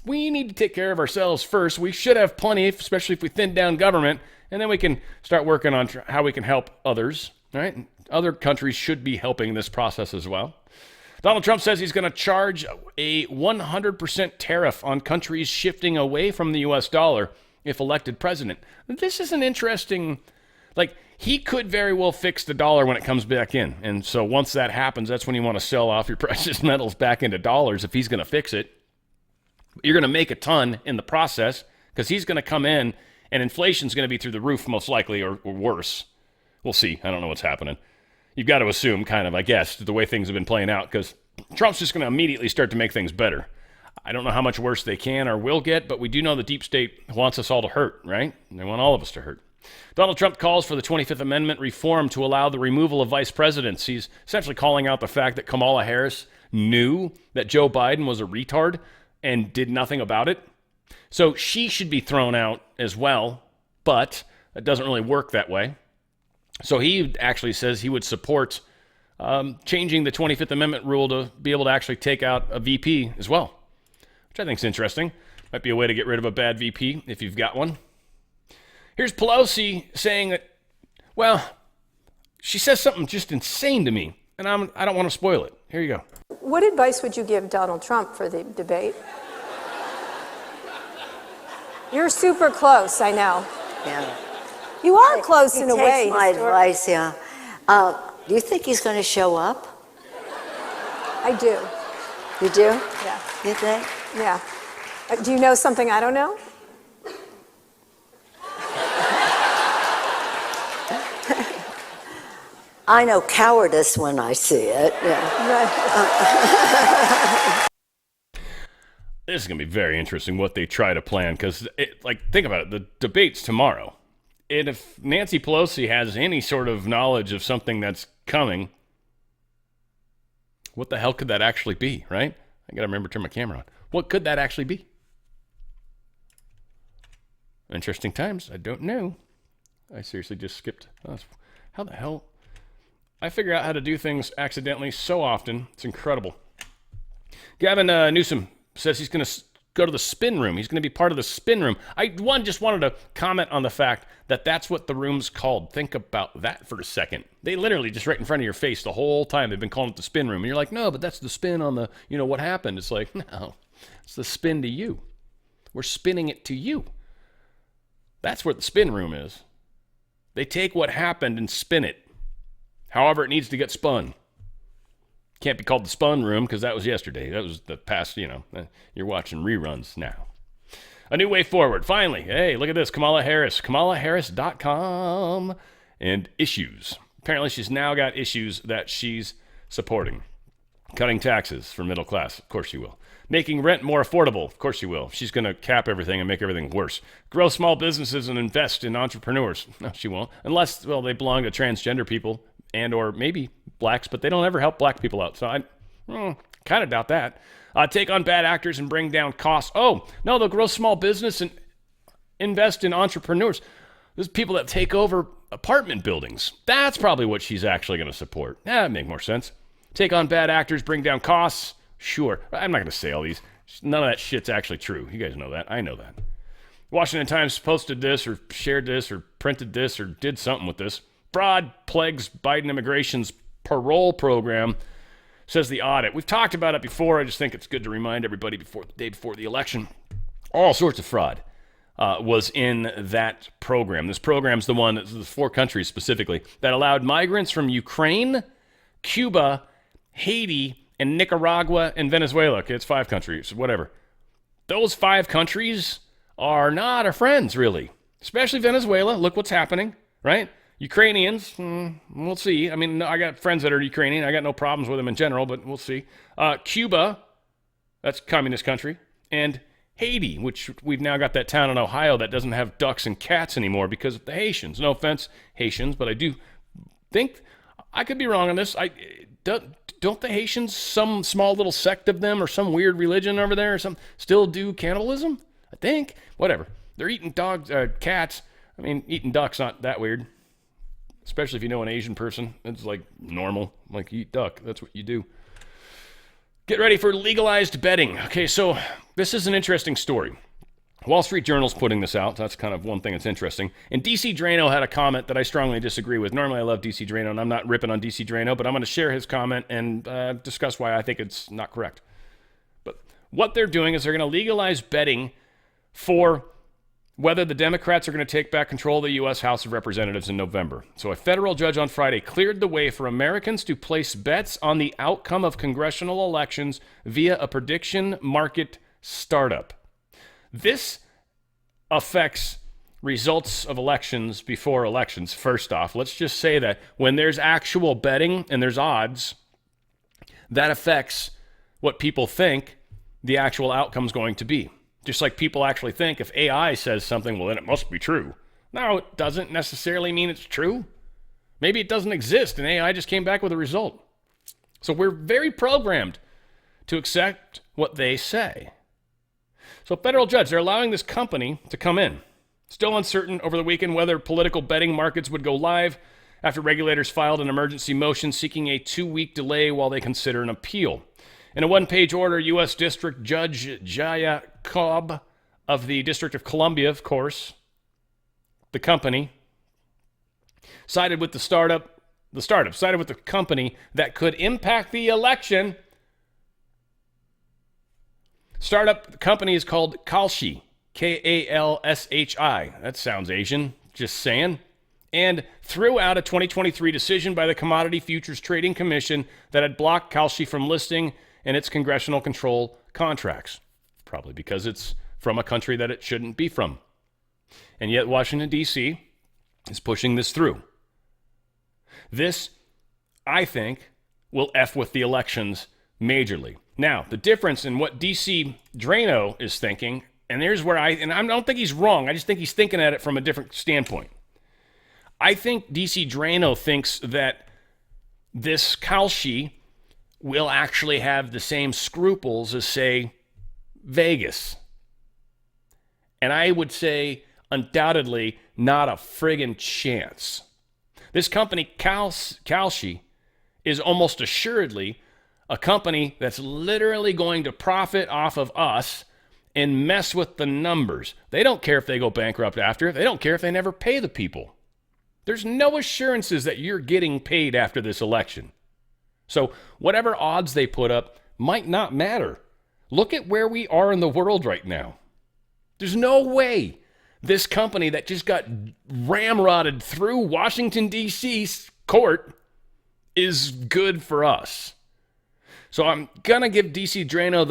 We need to take care of ourselves first. We should have plenty, especially if we thin down government, and then we can start working on how we can help others, right? Other countries should be helping this process as well. Donald Trump says he's going to charge a 100% tariff on countries shifting away from the U.S. dollar if elected president. This is an interesting, like, he could very well fix the dollar when it comes back in. And so once that happens, that's when you want to sell off your precious metals back into dollars if he's going to fix it. You're going to make a ton in the process because he's going to come in and inflation's going to be through the roof most likely, or worse. We'll see. I don't know what's happening. You've got to assume, kind of, I guess, the way things have been playing out, because Trump's just going to immediately start to make things better. I don't know how much worse they can or will get, but we do know the deep state wants us all to hurt, right? They want all of us to hurt. Donald Trump calls for the 25th Amendment reform to allow the removal of vice presidents. He's essentially calling out the fact that Kamala Harris knew that Joe Biden was a retard and did nothing about it. So she should be thrown out as well, but it doesn't really work that way. So he actually says he would support changing the 25th Amendment rule to be able to actually take out a VP as well, which I think is interesting. Might be a way to get rid of a bad VP if you've got one. Here's Pelosi saying that, well, she says something just insane to me, and I don't want to spoil it. Here you go. What advice would you give Donald Trump for the debate? You're super close, I know. Yeah. You are close in a He way. takes my advice, yeah. Do you think he's going to show up? I do. You do? Yeah. You think? Yeah. Do you know something I don't know? I know cowardice when I see it. Yeah. This is going to be very interesting what they try to plan, because, think about it, the debate's tomorrow. And if Nancy Pelosi has any sort of knowledge of something that's coming, what the hell could that actually be, right? I got to remember to turn my camera on. What could that actually be? Interesting times. I don't know. I seriously just skipped. How the hell? I figure out how to do things accidentally so often. It's incredible. Gavin Newsom says he's going to go to the spin room. He's going to be part of the spin room. I just wanted to comment on the fact that that's what the room's called. Think about that for a second. They literally just right in front of your face the whole time they've been calling it the spin room. And you're like, no, but that's the spin on the, what happened. It's like, no, it's the spin to you. We're spinning it to you. That's where the spin room is. They take what happened and spin it however it needs to get spun. Can't be called the spun room because that was yesterday. That was the past, you're watching reruns now. A new way forward. Finally, hey, look at this. Kamala Harris. KamalaHarris.com and issues. Apparently she's now got issues that she's supporting. Cutting taxes for middle class. Of course she will. Making rent more affordable. Of course she will. She's going to cap everything and make everything worse. Grow small businesses and invest in entrepreneurs. No, she won't. Unless, they belong to transgender people and or maybe blacks, but they don't ever help black people out. So I kind of doubt that. Take on bad actors and bring down costs. Oh, no, they'll grow small business and invest in entrepreneurs. There's people that take over apartment buildings. That's probably what she's actually going to support. That'd make more sense. Take on bad actors, bring down costs. Sure. I'm not going to say all these. None of that shit's actually true. You guys know that. I know that. Washington Times posted this or shared this or printed this or did something with this. Fraud plagues Biden immigration's parole program, says the audit. We've talked about it before. I just think it's good to remind everybody the day before the election. All sorts of fraud was in that program. This program's the one, the 4 countries specifically, that allowed migrants from Ukraine, Cuba, Haiti, and Nicaragua and Venezuela. Okay, it's 5 countries, whatever. Those 5 countries are not our friends, really. Especially Venezuela. Look what's happening, right? Ukrainians, we'll see. I mean, I got friends that are Ukrainian. I got no problems with them in general, but we'll see. Cuba, that's a communist country. And Haiti, which we've now got that town in Ohio that doesn't have ducks and cats anymore because of the Haitians. No offense, Haitians, but I do think, I could be wrong on this. Don't the Haitians, some small little sect of them or some weird religion over there or something, still do cannibalism? I think. Whatever. They're eating dogs, cats. I mean, eating ducks not that weird. Especially if you know an Asian person. It's like normal. Like, you eat duck. That's what you do. Get ready for legalized betting. Okay, so this is an interesting story. Wall Street Journal's putting this out. That's kind of one thing that's interesting. And DC Drano had a comment that I strongly disagree with. Normally I love DC Drano, and I'm not ripping on DC Drano, but I'm going to share his comment and discuss why I think it's not correct. But what they're doing is they're going to legalize betting for whether the Democrats are going to take back control of the U.S. House of Representatives in November. So a federal judge on Friday cleared the way for Americans to place bets on the outcome of congressional elections via a prediction market startup. This affects results of elections before elections. First off, let's just say that when there's actual betting and there's odds, that affects what people think the actual outcome's going to be. Just like people actually think if AI says something, well, then it must be true. No, it doesn't necessarily mean it's true. Maybe it doesn't exist and AI just came back with a result. So we're very programmed to accept what they say. So federal judge, they're allowing this company to come in. Still uncertain over the weekend whether political betting markets would go live after regulators filed an emergency motion seeking a 2-week delay while they consider an appeal. In a 1-page order, U.S. District Judge Jaya Cobb of the District of Columbia, of course, the company, sided with the startup sided with the company that could impact the election. Startup company is called Kalshi, Kalshi. That sounds Asian, just saying. And threw out a 2023 decision by the Commodity Futures Trading Commission that had blocked Kalshi from listing in its congressional control contracts, probably because it's from a country that it shouldn't be from. And yet Washington, D.C. is pushing this through. This, I think, will F with the elections majorly. Now, the difference in what DC Drano is thinking, and there's where I don't think he's wrong, I just think he's thinking at it from a different standpoint. I think DC Drano thinks that this Kalshi will actually have the same scruples as, say, Vegas. And I would say, undoubtedly, not a friggin' chance. This company, Kalshi, is almost assuredly a company that's literally going to profit off of us and mess with the numbers. They don't care if they go bankrupt after. They don't care if they never pay the people. There's no assurances that you're getting paid after this election. So whatever odds they put up might not matter. Look at where we are in the world right now. There's no way this company that just got ramrodded through Washington, D.C.'s court is good for us. So I'm going to give DC Drano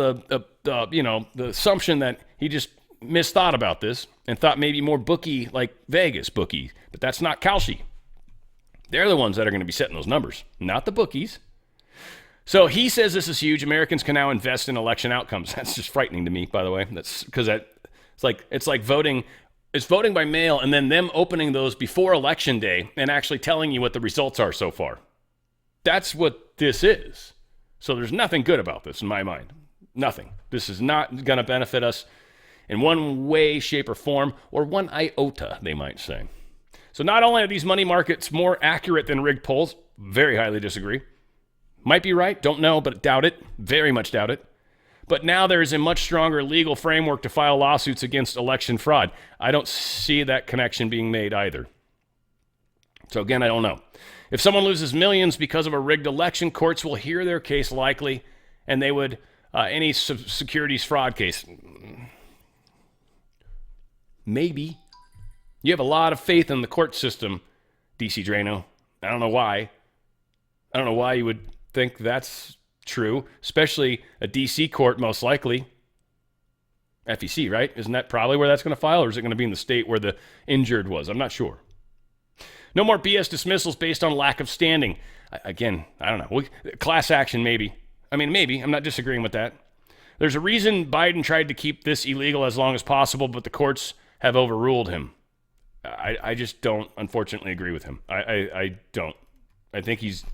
the assumption that he just misthought about this and thought maybe more bookie like Vegas bookie, but that's not Kalshi. They're the ones that are going to be setting those numbers, not the bookies. So he says this is huge. Americans can now invest in election outcomes. That's just frightening to me, by the way. That's because it's like voting. It's voting by mail and then them opening those before election day and actually telling you what the results are so far. That's what this is. So there's nothing good about this in my mind. Nothing. This is not going to benefit us in one way, shape, or form, or one iota, they might say. So not only are these money markets more accurate than rigged polls, very highly disagree. Might be right, don't know, but doubt it. Very much doubt it. But now there is a much stronger legal framework to file lawsuits against election fraud. I don't see that connection being made either. So again, I don't know. If someone loses millions because of a rigged election, courts will hear their case likely, and they would, any securities fraud case. Maybe. You have a lot of faith in the court system, DC Drano. I don't know why. I don't know why you would think that's true, especially a D.C. court, most likely. FEC, right? Isn't that probably where that's going to file, or is it going to be in the state where the injured was? I'm not sure. No more BS dismissals based on lack of standing. Again, I don't know. Class action, maybe. I mean, maybe. I'm not disagreeing with that. There's a reason Biden tried to keep this illegal as long as possible, but the courts have overruled him. I just don't, unfortunately, agree with him. I don't. I think he's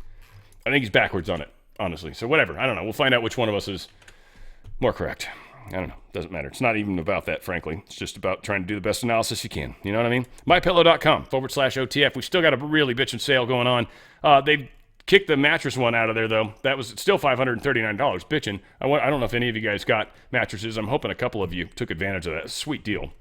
backwards on it, honestly. So whatever. I don't know. We'll find out which one of us is more correct. I don't know. Doesn't matter. It's not even about that, frankly. It's just about trying to do the best analysis you can. You know what I mean? MyPillow.com/OTF. We still got a really bitchin' sale going on. They've kicked the mattress one out of there, though. That was still $539. Bitchin'. I don't know if any of you guys got mattresses. I'm hoping a couple of you took advantage of that. Sweet deal.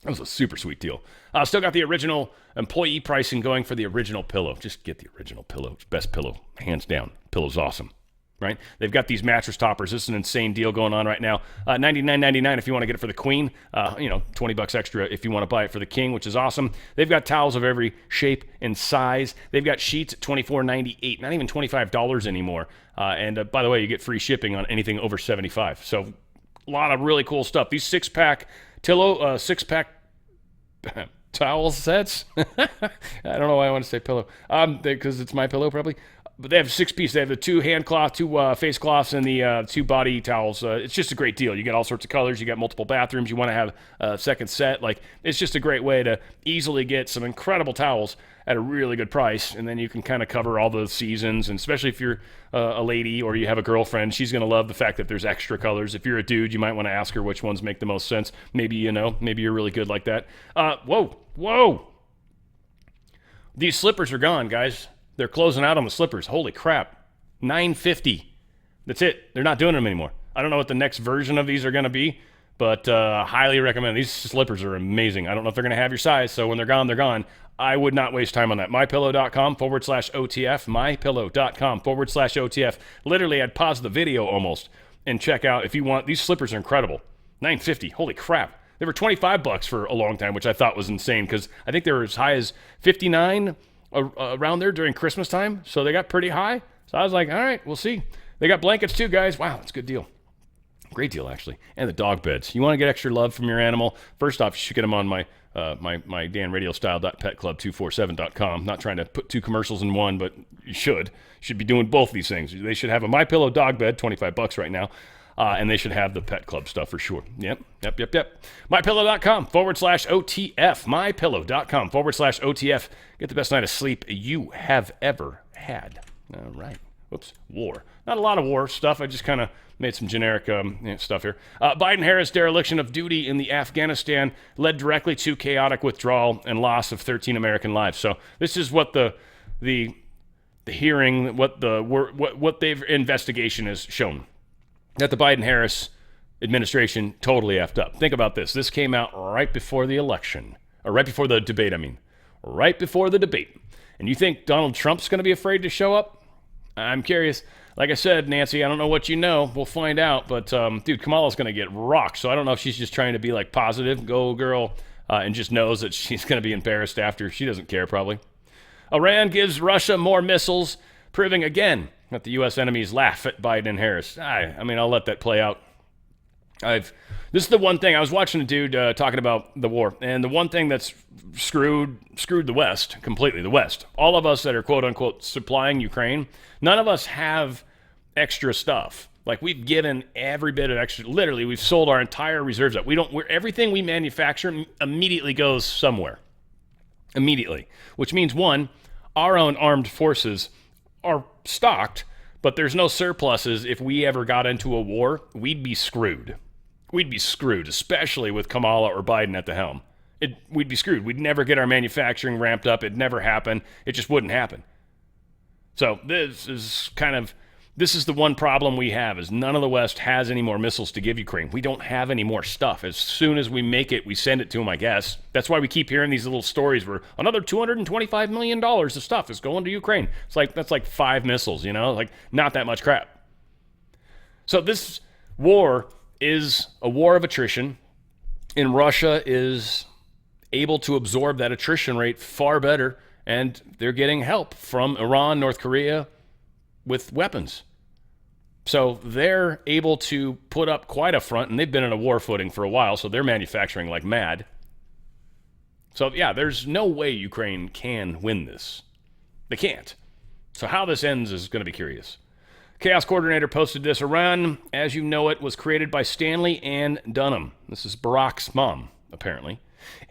That was a super sweet deal. Still got the original employee pricing going for the original pillow. Just get the original pillow. It's best pillow, hands down. Pillow's awesome. Right? They've got these mattress toppers. This is an insane deal going on right now. $99.99 if you want to get it for the queen. $20 extra if you want to buy it for the king, which is awesome. They've got towels of every shape and size. They've got sheets at $24.98, not even $25 anymore. And by the way, you get free shipping on anything over $75. So a lot of really cool stuff. These six-pack towel sets. I don't know why I want to say pillow. Because it's my pillow probably. But they have 6-piece. They have the 2 hand cloth, 2 face cloths, and the 2 body towels. It's just a great deal. You get all sorts of colors. You got multiple bathrooms. You want to have a second set. It's just a great way to easily get some incredible towels at a really good price. And then you can kind of cover all the seasons. And especially if you're a lady or you have a girlfriend, she's going to love the fact that there's extra colors. If you're a dude, you might want to ask her which ones make the most sense. Maybe you're really good like that. Whoa. These slippers are gone, guys. They're closing out on the slippers. Holy crap. $9.50. That's it. They're not doing them anymore. I don't know what the next version of these are going to be, but highly recommend. These slippers are amazing. I don't know if they're going to have your size, so when they're gone, they're gone. I would not waste time on that. MyPillow.com/OTF. MyPillow.com/OTF. Literally, I'd pause the video almost and check out if you want. These slippers are incredible. $9.50. Holy crap. They were $25 for a long time, which I thought was insane because I think they were as high as $59 around there during Christmas time, so they got pretty high. So I was like, all right, we'll see. They got blankets too, guys. Wow, that's a good deal. Great deal, actually. And the dog beds. You want to get extra love from your animal? First off, you should get them on my danradiostyle.petclub247.com. Not trying to put 2 commercials in one, but you should. You should be doing both these things. They should have a MyPillow dog bed, $25 right now. And they should have the Pet Club stuff for sure. Yep. MyPillow.com/OTF. MyPillow.com/OTF. Get the best night of sleep you have ever had. All right. Whoops. War. Not a lot of war stuff. I just kind of made some generic stuff here. Biden-Harris dereliction of duty in the Afghanistan led directly to chaotic withdrawal and loss of 13 American lives. So this is what the hearing, what their investigation has shown. That the Biden-Harris administration totally effed up. Think about this. This came out right before the election. Or right before the debate, I mean. Right before the debate. And you think Donald Trump's going to be afraid to show up? I'm curious. Like I said, Nancy, I don't know what you know. We'll find out. But, dude, Kamala's going to get rocked. So I don't know if she's just trying to be, positive, go girl, and just knows that she's going to be embarrassed after. She doesn't care, probably. Iran gives Russia more missiles, proving again that the U.S. enemies laugh at Biden and Harris. I'll let that play out. This is the one thing. I was watching a dude talking about the war, and the one thing that's screwed the West completely, the West. All of us that are quote-unquote supplying Ukraine, none of us have extra stuff. We've given every bit of extra. Literally, we've sold our entire reserves up. Everything we manufacture immediately goes somewhere. Immediately. Which means, one, our own armed forces are stocked, but there's no surpluses. If we ever got into a war, we'd be screwed. We'd be screwed, especially with Kamala or Biden at the helm. We'd be screwed. We'd never get our manufacturing ramped up. It'd never happen. It just wouldn't happen. So this is the one problem we have is none of the West has any more missiles to give Ukraine. We don't have any more stuff. As soon as we make it, we send it to them, I guess. That's why we keep hearing these little stories where another $225 million of stuff is going to Ukraine. That's like 5 missiles, not that much crap. So this war is a war of attrition, and Russia is able to absorb that attrition rate far better, and they're getting help from Iran, North Korea, with weapons. So they're able to put up quite a front, and they've been in a war footing for a while, so they're manufacturing like mad. So, yeah, there's no way Ukraine can win this. They can't. So how this ends is going to be curious. Chaos Coordinator posted this. Iran, as you know it, was created by Stanley Ann Dunham. This is Barack's mom, apparently.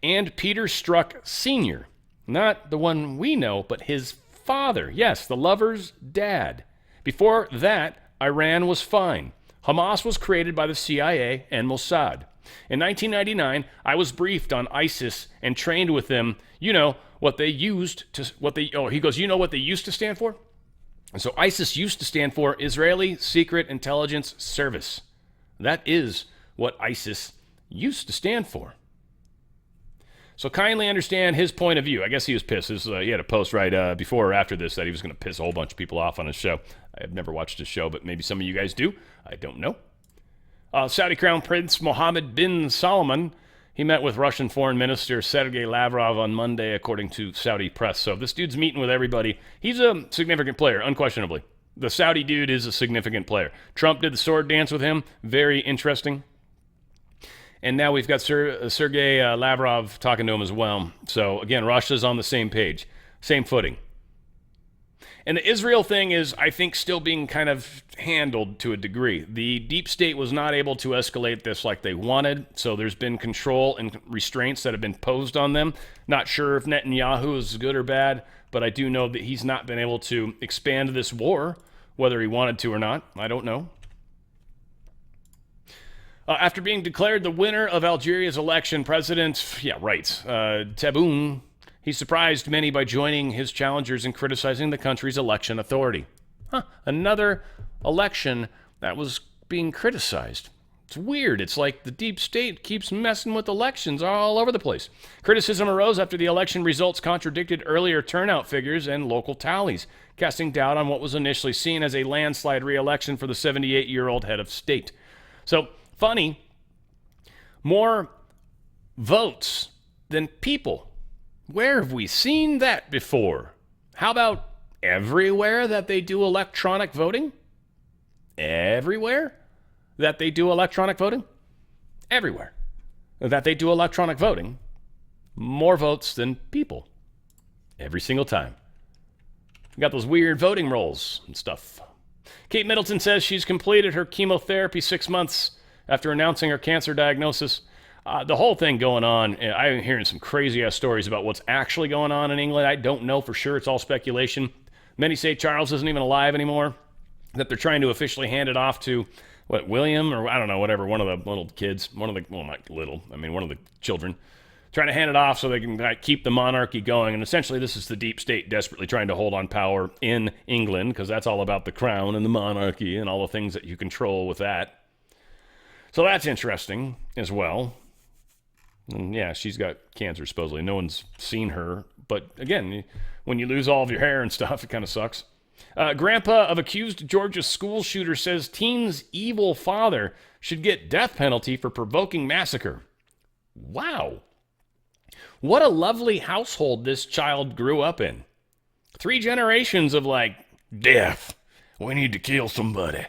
And Peter Strzok Sr. Not the one we know, but his father. Yes, the lover's dad. Before that, Iran was fine. Hamas was created by the CIA and Mossad. In 1999, I was briefed on ISIS and trained with them. You know what they used to, he goes, you know what they used to stand for? And so ISIS used to stand for Israeli Secret Intelligence Service. That is what ISIS used to stand for. So kindly understand his point of view. I guess he was pissed. He had a post right before or after this that he was going to piss a whole bunch of people off on his show. I have never watched his show, but maybe some of you guys do. I don't know. Saudi Crown Prince Mohammed bin Salman, he met with Russian Foreign Minister Sergei Lavrov on Monday, according to Saudi press. So this dude's meeting with everybody. He's a significant player, unquestionably. The Saudi dude is a significant player. Trump did the sword dance with him. Very interesting. And now we've got Sergei Lavrov talking to him as well. So, again, Russia's on the same page, same footing. And the Israel thing is, I think, still being kind of handled to a degree. The deep state was not able to escalate this like they wanted, so there's been control and restraints that have been posed on them. Not sure if Netanyahu is good or bad, but I do know that he's not been able to expand this war, whether he wanted to or not. I don't know. After being declared the winner of Algeria's election, President, Tebboune, he surprised many by joining his challengers in criticizing the country's election authority. Another election that was being criticized. It's weird. It's like the deep state keeps messing with elections all over the place. Criticism arose after the election results contradicted earlier turnout figures and local tallies, casting doubt on what was initially seen as a landslide re-election for the 78-year-old head of state. So, funny, more votes than people. Where have we seen that before? How about everywhere that they do electronic voting? Everywhere that they do electronic voting? Everywhere that they do electronic voting, more votes than people. Every single time. We got those weird voting rolls and stuff. Kate Middleton says she's completed her chemotherapy 6 months after announcing her cancer diagnosis. The whole thing going on, I'm hearing some crazy-ass stories about what's actually going on in England. I don't know for sure. It's all speculation. Many say Charles isn't even alive anymore, that they're trying to officially hand it off to, William, or I don't know, whatever, one of the little kids, one of the children, trying to hand it off so they can keep the monarchy going. And essentially, this is the deep state desperately trying to hold on power in England, because that's all about the crown and the monarchy and all the things that you control with that. So that's interesting as well. And yeah, she's got cancer, supposedly. No one's seen her. But again, when you lose all of your hair and stuff, it kind of sucks. Grandpa of accused Georgia school shooter says teen's evil father should get death penalty for provoking massacre. Wow. What a lovely household this child grew up in. 3 generations of death. We need to kill somebody.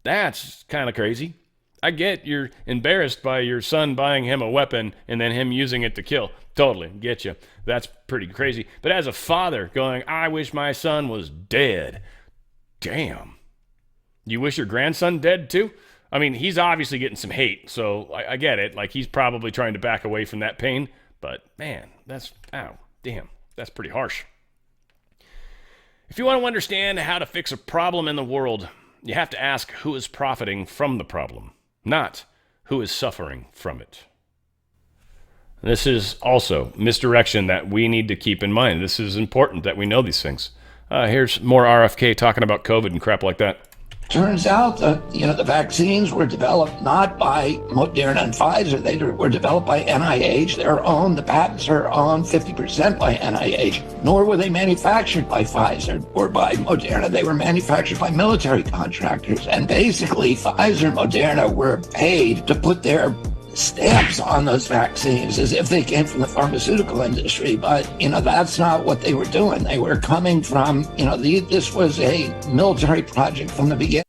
That's kind of crazy. I get you're embarrassed by your son buying him a weapon and then him using it to kill. Totally get you. That's pretty crazy. But as a father going, I wish my son was dead. Damn. You wish your grandson dead too? I mean, he's obviously getting some hate, so I get it. He's probably trying to back away from that pain. But man, that's pretty harsh. If you want to understand how to fix a problem in the world, you have to ask who is profiting from the problem, not who is suffering from it. This is also misdirection that we need to keep in mind. This is important that we know these things. Here's more RFK talking about COVID and crap like that. Turns out that, the vaccines were developed not by Moderna and Pfizer. They were developed by NIH. The patents are owned 50% by NIH. Nor were they manufactured by Pfizer or by Moderna. They were manufactured by military contractors. And basically, Pfizer and Moderna were paid to put their stamps on those vaccines as if they came from the pharmaceutical industry. But, that's not what they were doing. They were coming from, this was a military project from the beginning.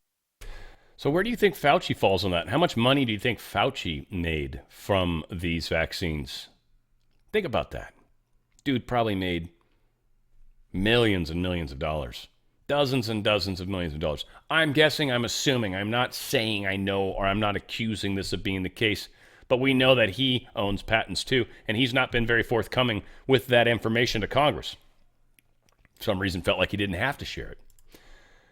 So where do you think Fauci falls on that? How much money do you think Fauci made from these vaccines? Think about that. Dude probably made millions and millions of dollars. Dozens and dozens of millions of dollars. I'm guessing, I'm assuming, I'm not saying I know, or I'm not accusing this of being the case, but we know that he owns patents too, and he's not been very forthcoming with that information to Congress. For some reason felt like he didn't have to share it.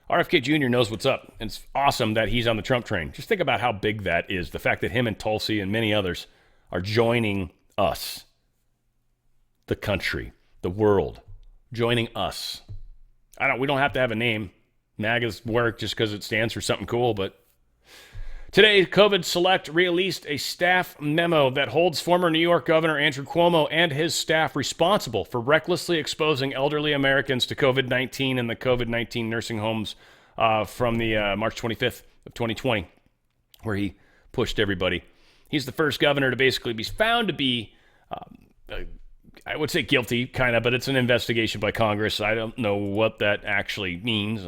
RFK Jr. knows what's up. And it's awesome that he's on the Trump train. Just think about how big that is. The fact that him and Tulsi and many others are joining us, the country, the world, joining us. We don't have to have a name. MAGA's work just because it stands for something cool, but today, COVID Select released a staff memo that holds former New York Governor Andrew Cuomo and his staff responsible for recklessly exposing elderly Americans to COVID-19 in the COVID-19 nursing homes from the March 25th of 2020, where he pushed everybody. He's the first governor to basically be found to be, I would say guilty, kind of, but it's an investigation by Congress. I don't know what that actually means.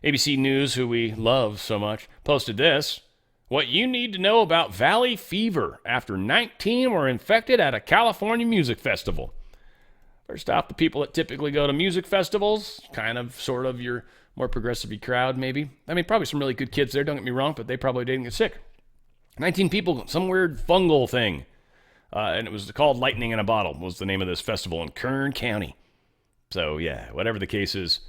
ABC News, who we love so much, posted this. What you need to know about Valley Fever after 19 were infected at a California music festival. First off, the people that typically go to music festivals, kind of, sort of your more progressive crowd, maybe. I mean, probably some really good kids there, don't get me wrong, but they probably didn't get sick. 19 people, some weird fungal thing. And it was called Lightning in a Bottle, was the name of this festival in Kern County. So, yeah, whatever the case is,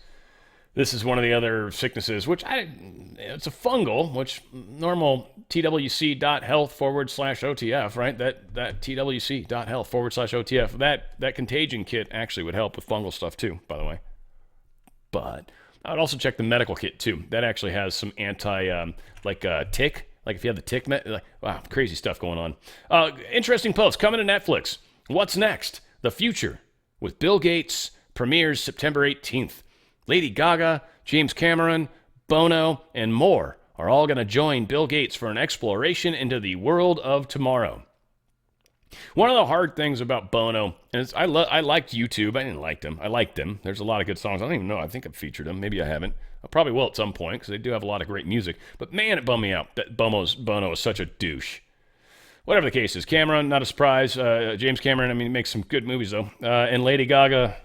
this is one of the other sicknesses, it's a fungal, which normal twc.health/OTF, right? That twc.health/OTF, that contagion kit actually would help with fungal stuff too, by the way. But I would also check the medical kit too. That actually has some tick, like if you have the tick, wow, crazy stuff going on. Interesting post coming to Netflix. What's next? The Future with Bill Gates premieres September 18th. Lady Gaga, James Cameron, Bono, and more are all going to join Bill Gates for an exploration into the world of tomorrow. One of the hard things about Bono, and I liked YouTube. I didn't like him. I liked him. There's a lot of good songs. I don't even know. I think I've featured him. Maybe I haven't. I probably will at some point because they do have a lot of great music. But man, it bummed me out that Bono is such a douche. Whatever the case is, Cameron, not a surprise. James Cameron, I mean, he makes some good movies though. And Lady Gaga,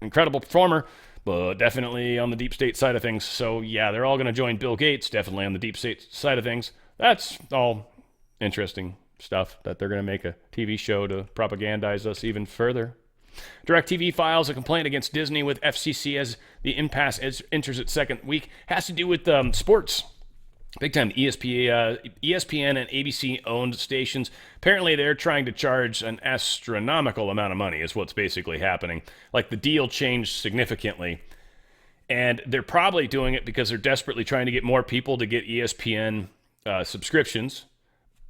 incredible performer. But definitely on the deep state side of things. So yeah, they're all going to join Bill Gates, definitely on the deep state side of things. That's all interesting stuff that they're going to make a TV show to propagandize us even further. DirecTV files a complaint against Disney with FCC as the impasse enters its second week. Has to do with sports. Big time ESPN and ABC owned stations. Apparently they're trying to charge an astronomical amount of money is what's basically happening. Like the deal changed significantly. And they're probably doing it because they're desperately trying to get more people to get ESPN subscriptions.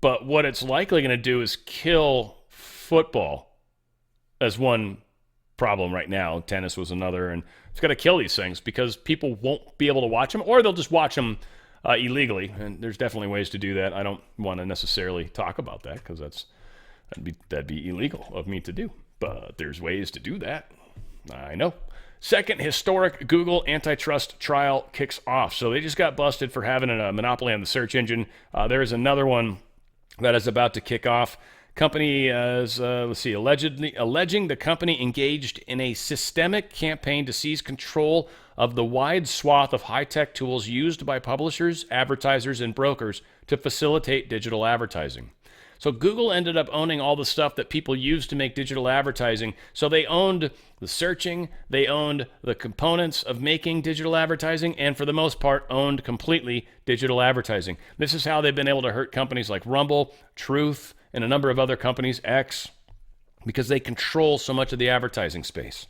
But what it's likely going to do is kill football as one problem right now. Tennis was another. And it's going to kill these things because people won't be able to watch them, or they'll just watch them illegally, and there's definitely ways to do that. I don't want to necessarily talk about that because that'd be illegal of me to do, but there's ways to do that. I know. Second historic Google antitrust trial kicks off. So they just got busted for having a monopoly on the search engine. There is another one that is about to kick off. Company is, alleging the company engaged in a systemic campaign to seize control of the wide swath of high-tech tools used by publishers, advertisers, and brokers to facilitate digital advertising. So Google ended up owning all the stuff that people use to make digital advertising. So they owned the searching, they owned the components of making digital advertising, and for the most part, owned completely digital advertising. This is how they've been able to hurt companies like Rumble, Truth, and a number of other companies, X, because they control so much of the advertising space.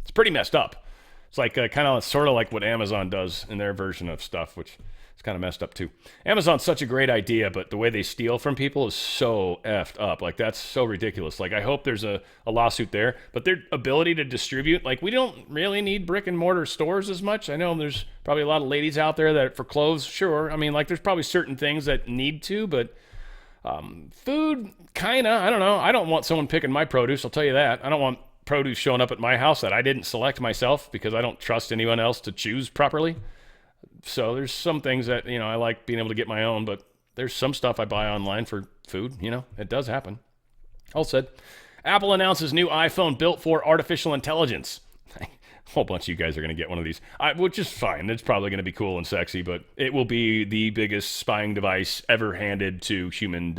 It's pretty messed up. It's like sort of like what Amazon does in their version of stuff, which is kind of messed up too. Amazon's such a great idea, but the way they steal from people is so effed up. Like, that's so ridiculous. Like, I hope there's a lawsuit there, but their ability to distribute, like, we don't really need brick and mortar stores as much. I know there's probably a lot of ladies out there that for clothes, sure. I mean, like, there's probably certain things that need to, but food, kind of, I don't know. I don't want someone picking my produce, I'll tell you that. I don't want produce showing up at my house that I didn't select myself because I don't trust anyone else to choose properly. So there's some things that, I like being able to get my own, but there's some stuff I buy online for food. It does happen. All said, Apple announces new iPhone built for artificial intelligence. A whole bunch of you guys are going to get one of these, which is fine. It's probably going to be cool and sexy, but it will be the biggest spying device ever handed to human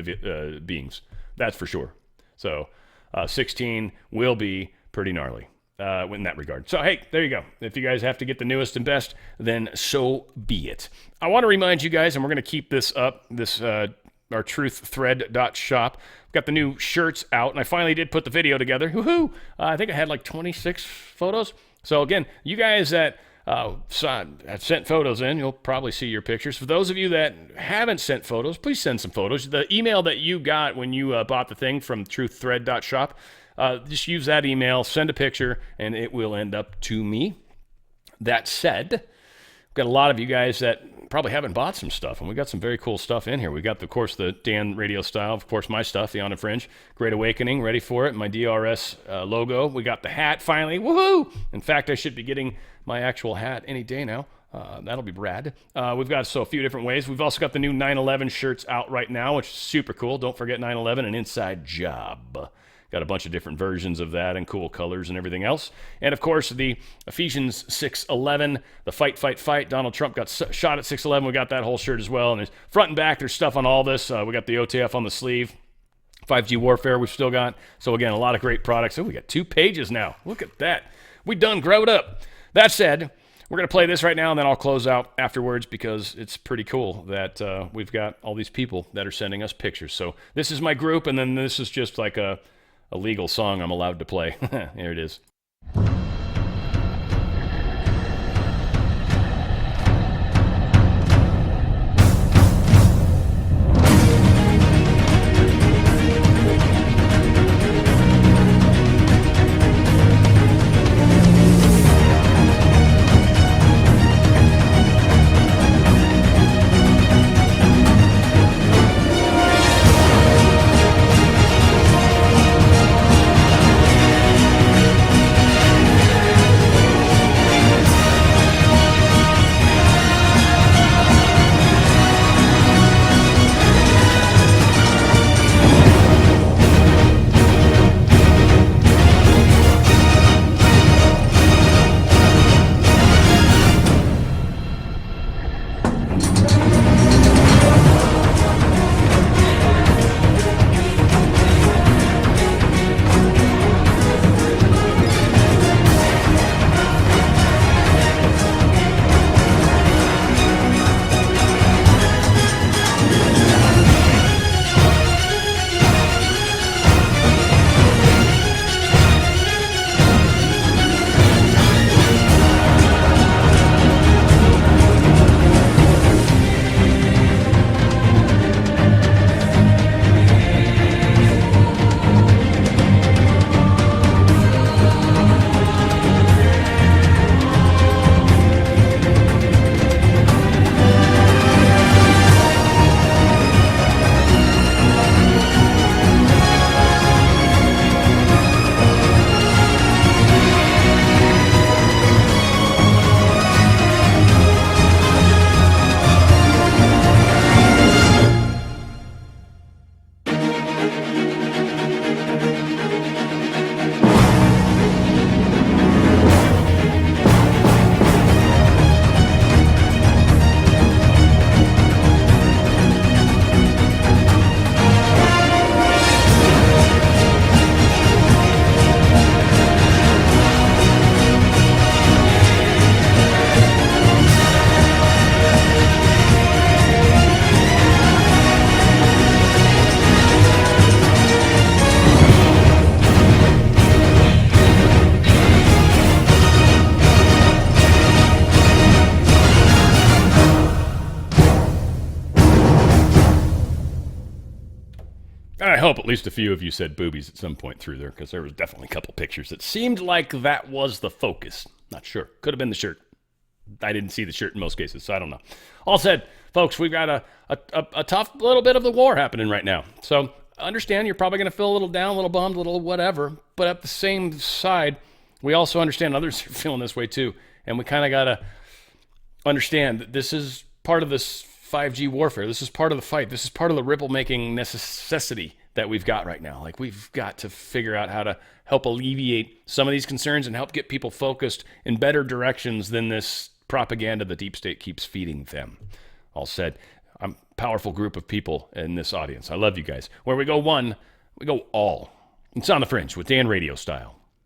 beings. That's for sure. So 16 will be pretty gnarly in that regard. So, hey, there you go. If you guys have to get the newest and best, then so be it. I want to remind you guys, and we're going to keep this up, our truththread.shop. We've got the new shirts out, and I finally did put the video together. Woohoo! I think I had like 26 photos. So again, you guys that have sent photos in, you'll probably see your pictures. For those of you that haven't sent photos, please send some photos. The email that you got when you bought the thing from truththread.shop, just use that email, send a picture, and it will end up to me. That said, we've got a lot of you guys that probably haven't bought some stuff, and we got some very cool stuff in here. We got, of course, the Dan Radio style, of course, my stuff, the On the Fringe, Great Awakening, ready for it, my DRS logo. We got the hat finally, woohoo! In fact, I should be getting my actual hat any day now. That'll be rad. We've got a few different ways. We've also got the new 9/11 shirts out right now, which is super cool. Don't forget 9/11, an inside job. Got a bunch of different versions of that and cool colors and everything else. And, of course, the Ephesians 6:11, the fight, fight, fight. Donald Trump got shot at 6:11. We got that whole shirt as well. And there's front and back, there's stuff on all this. We got the OTF on the sleeve. 5G warfare we've still got. So, again, a lot of great products. Oh, we got 2 pages now. Look at that. We done growed up. That said, we're going to play this right now, and then I'll close out afterwards because it's pretty cool that we've got all these people that are sending us pictures. So this is my group, and then this is just like a legal song I'm allowed to play. Here it is. I hope at least a few of you said boobies at some point through there, because there was definitely a couple pictures that seemed like that was the focus. Not sure. Could have been the shirt. I didn't see the shirt in most cases, so I don't know. All said, folks, we've got a tough little bit of the war happening right now. So understand you're probably going to feel a little down, a little bummed, a little whatever. But at the same side, we also understand others are feeling this way too. And we kind of got to understand that this is part of this 5G warfare. This is part of the fight. This is part of the ripple-making necessity that we've got right now. Like, we've got to figure out how to help alleviate some of these concerns and help get people focused in better directions than this propaganda the deep state keeps feeding them. All said, I'm a powerful group of people in this audience. I love you guys. Where we go one, we go all. It's On the Fringe with Dan Radio Style.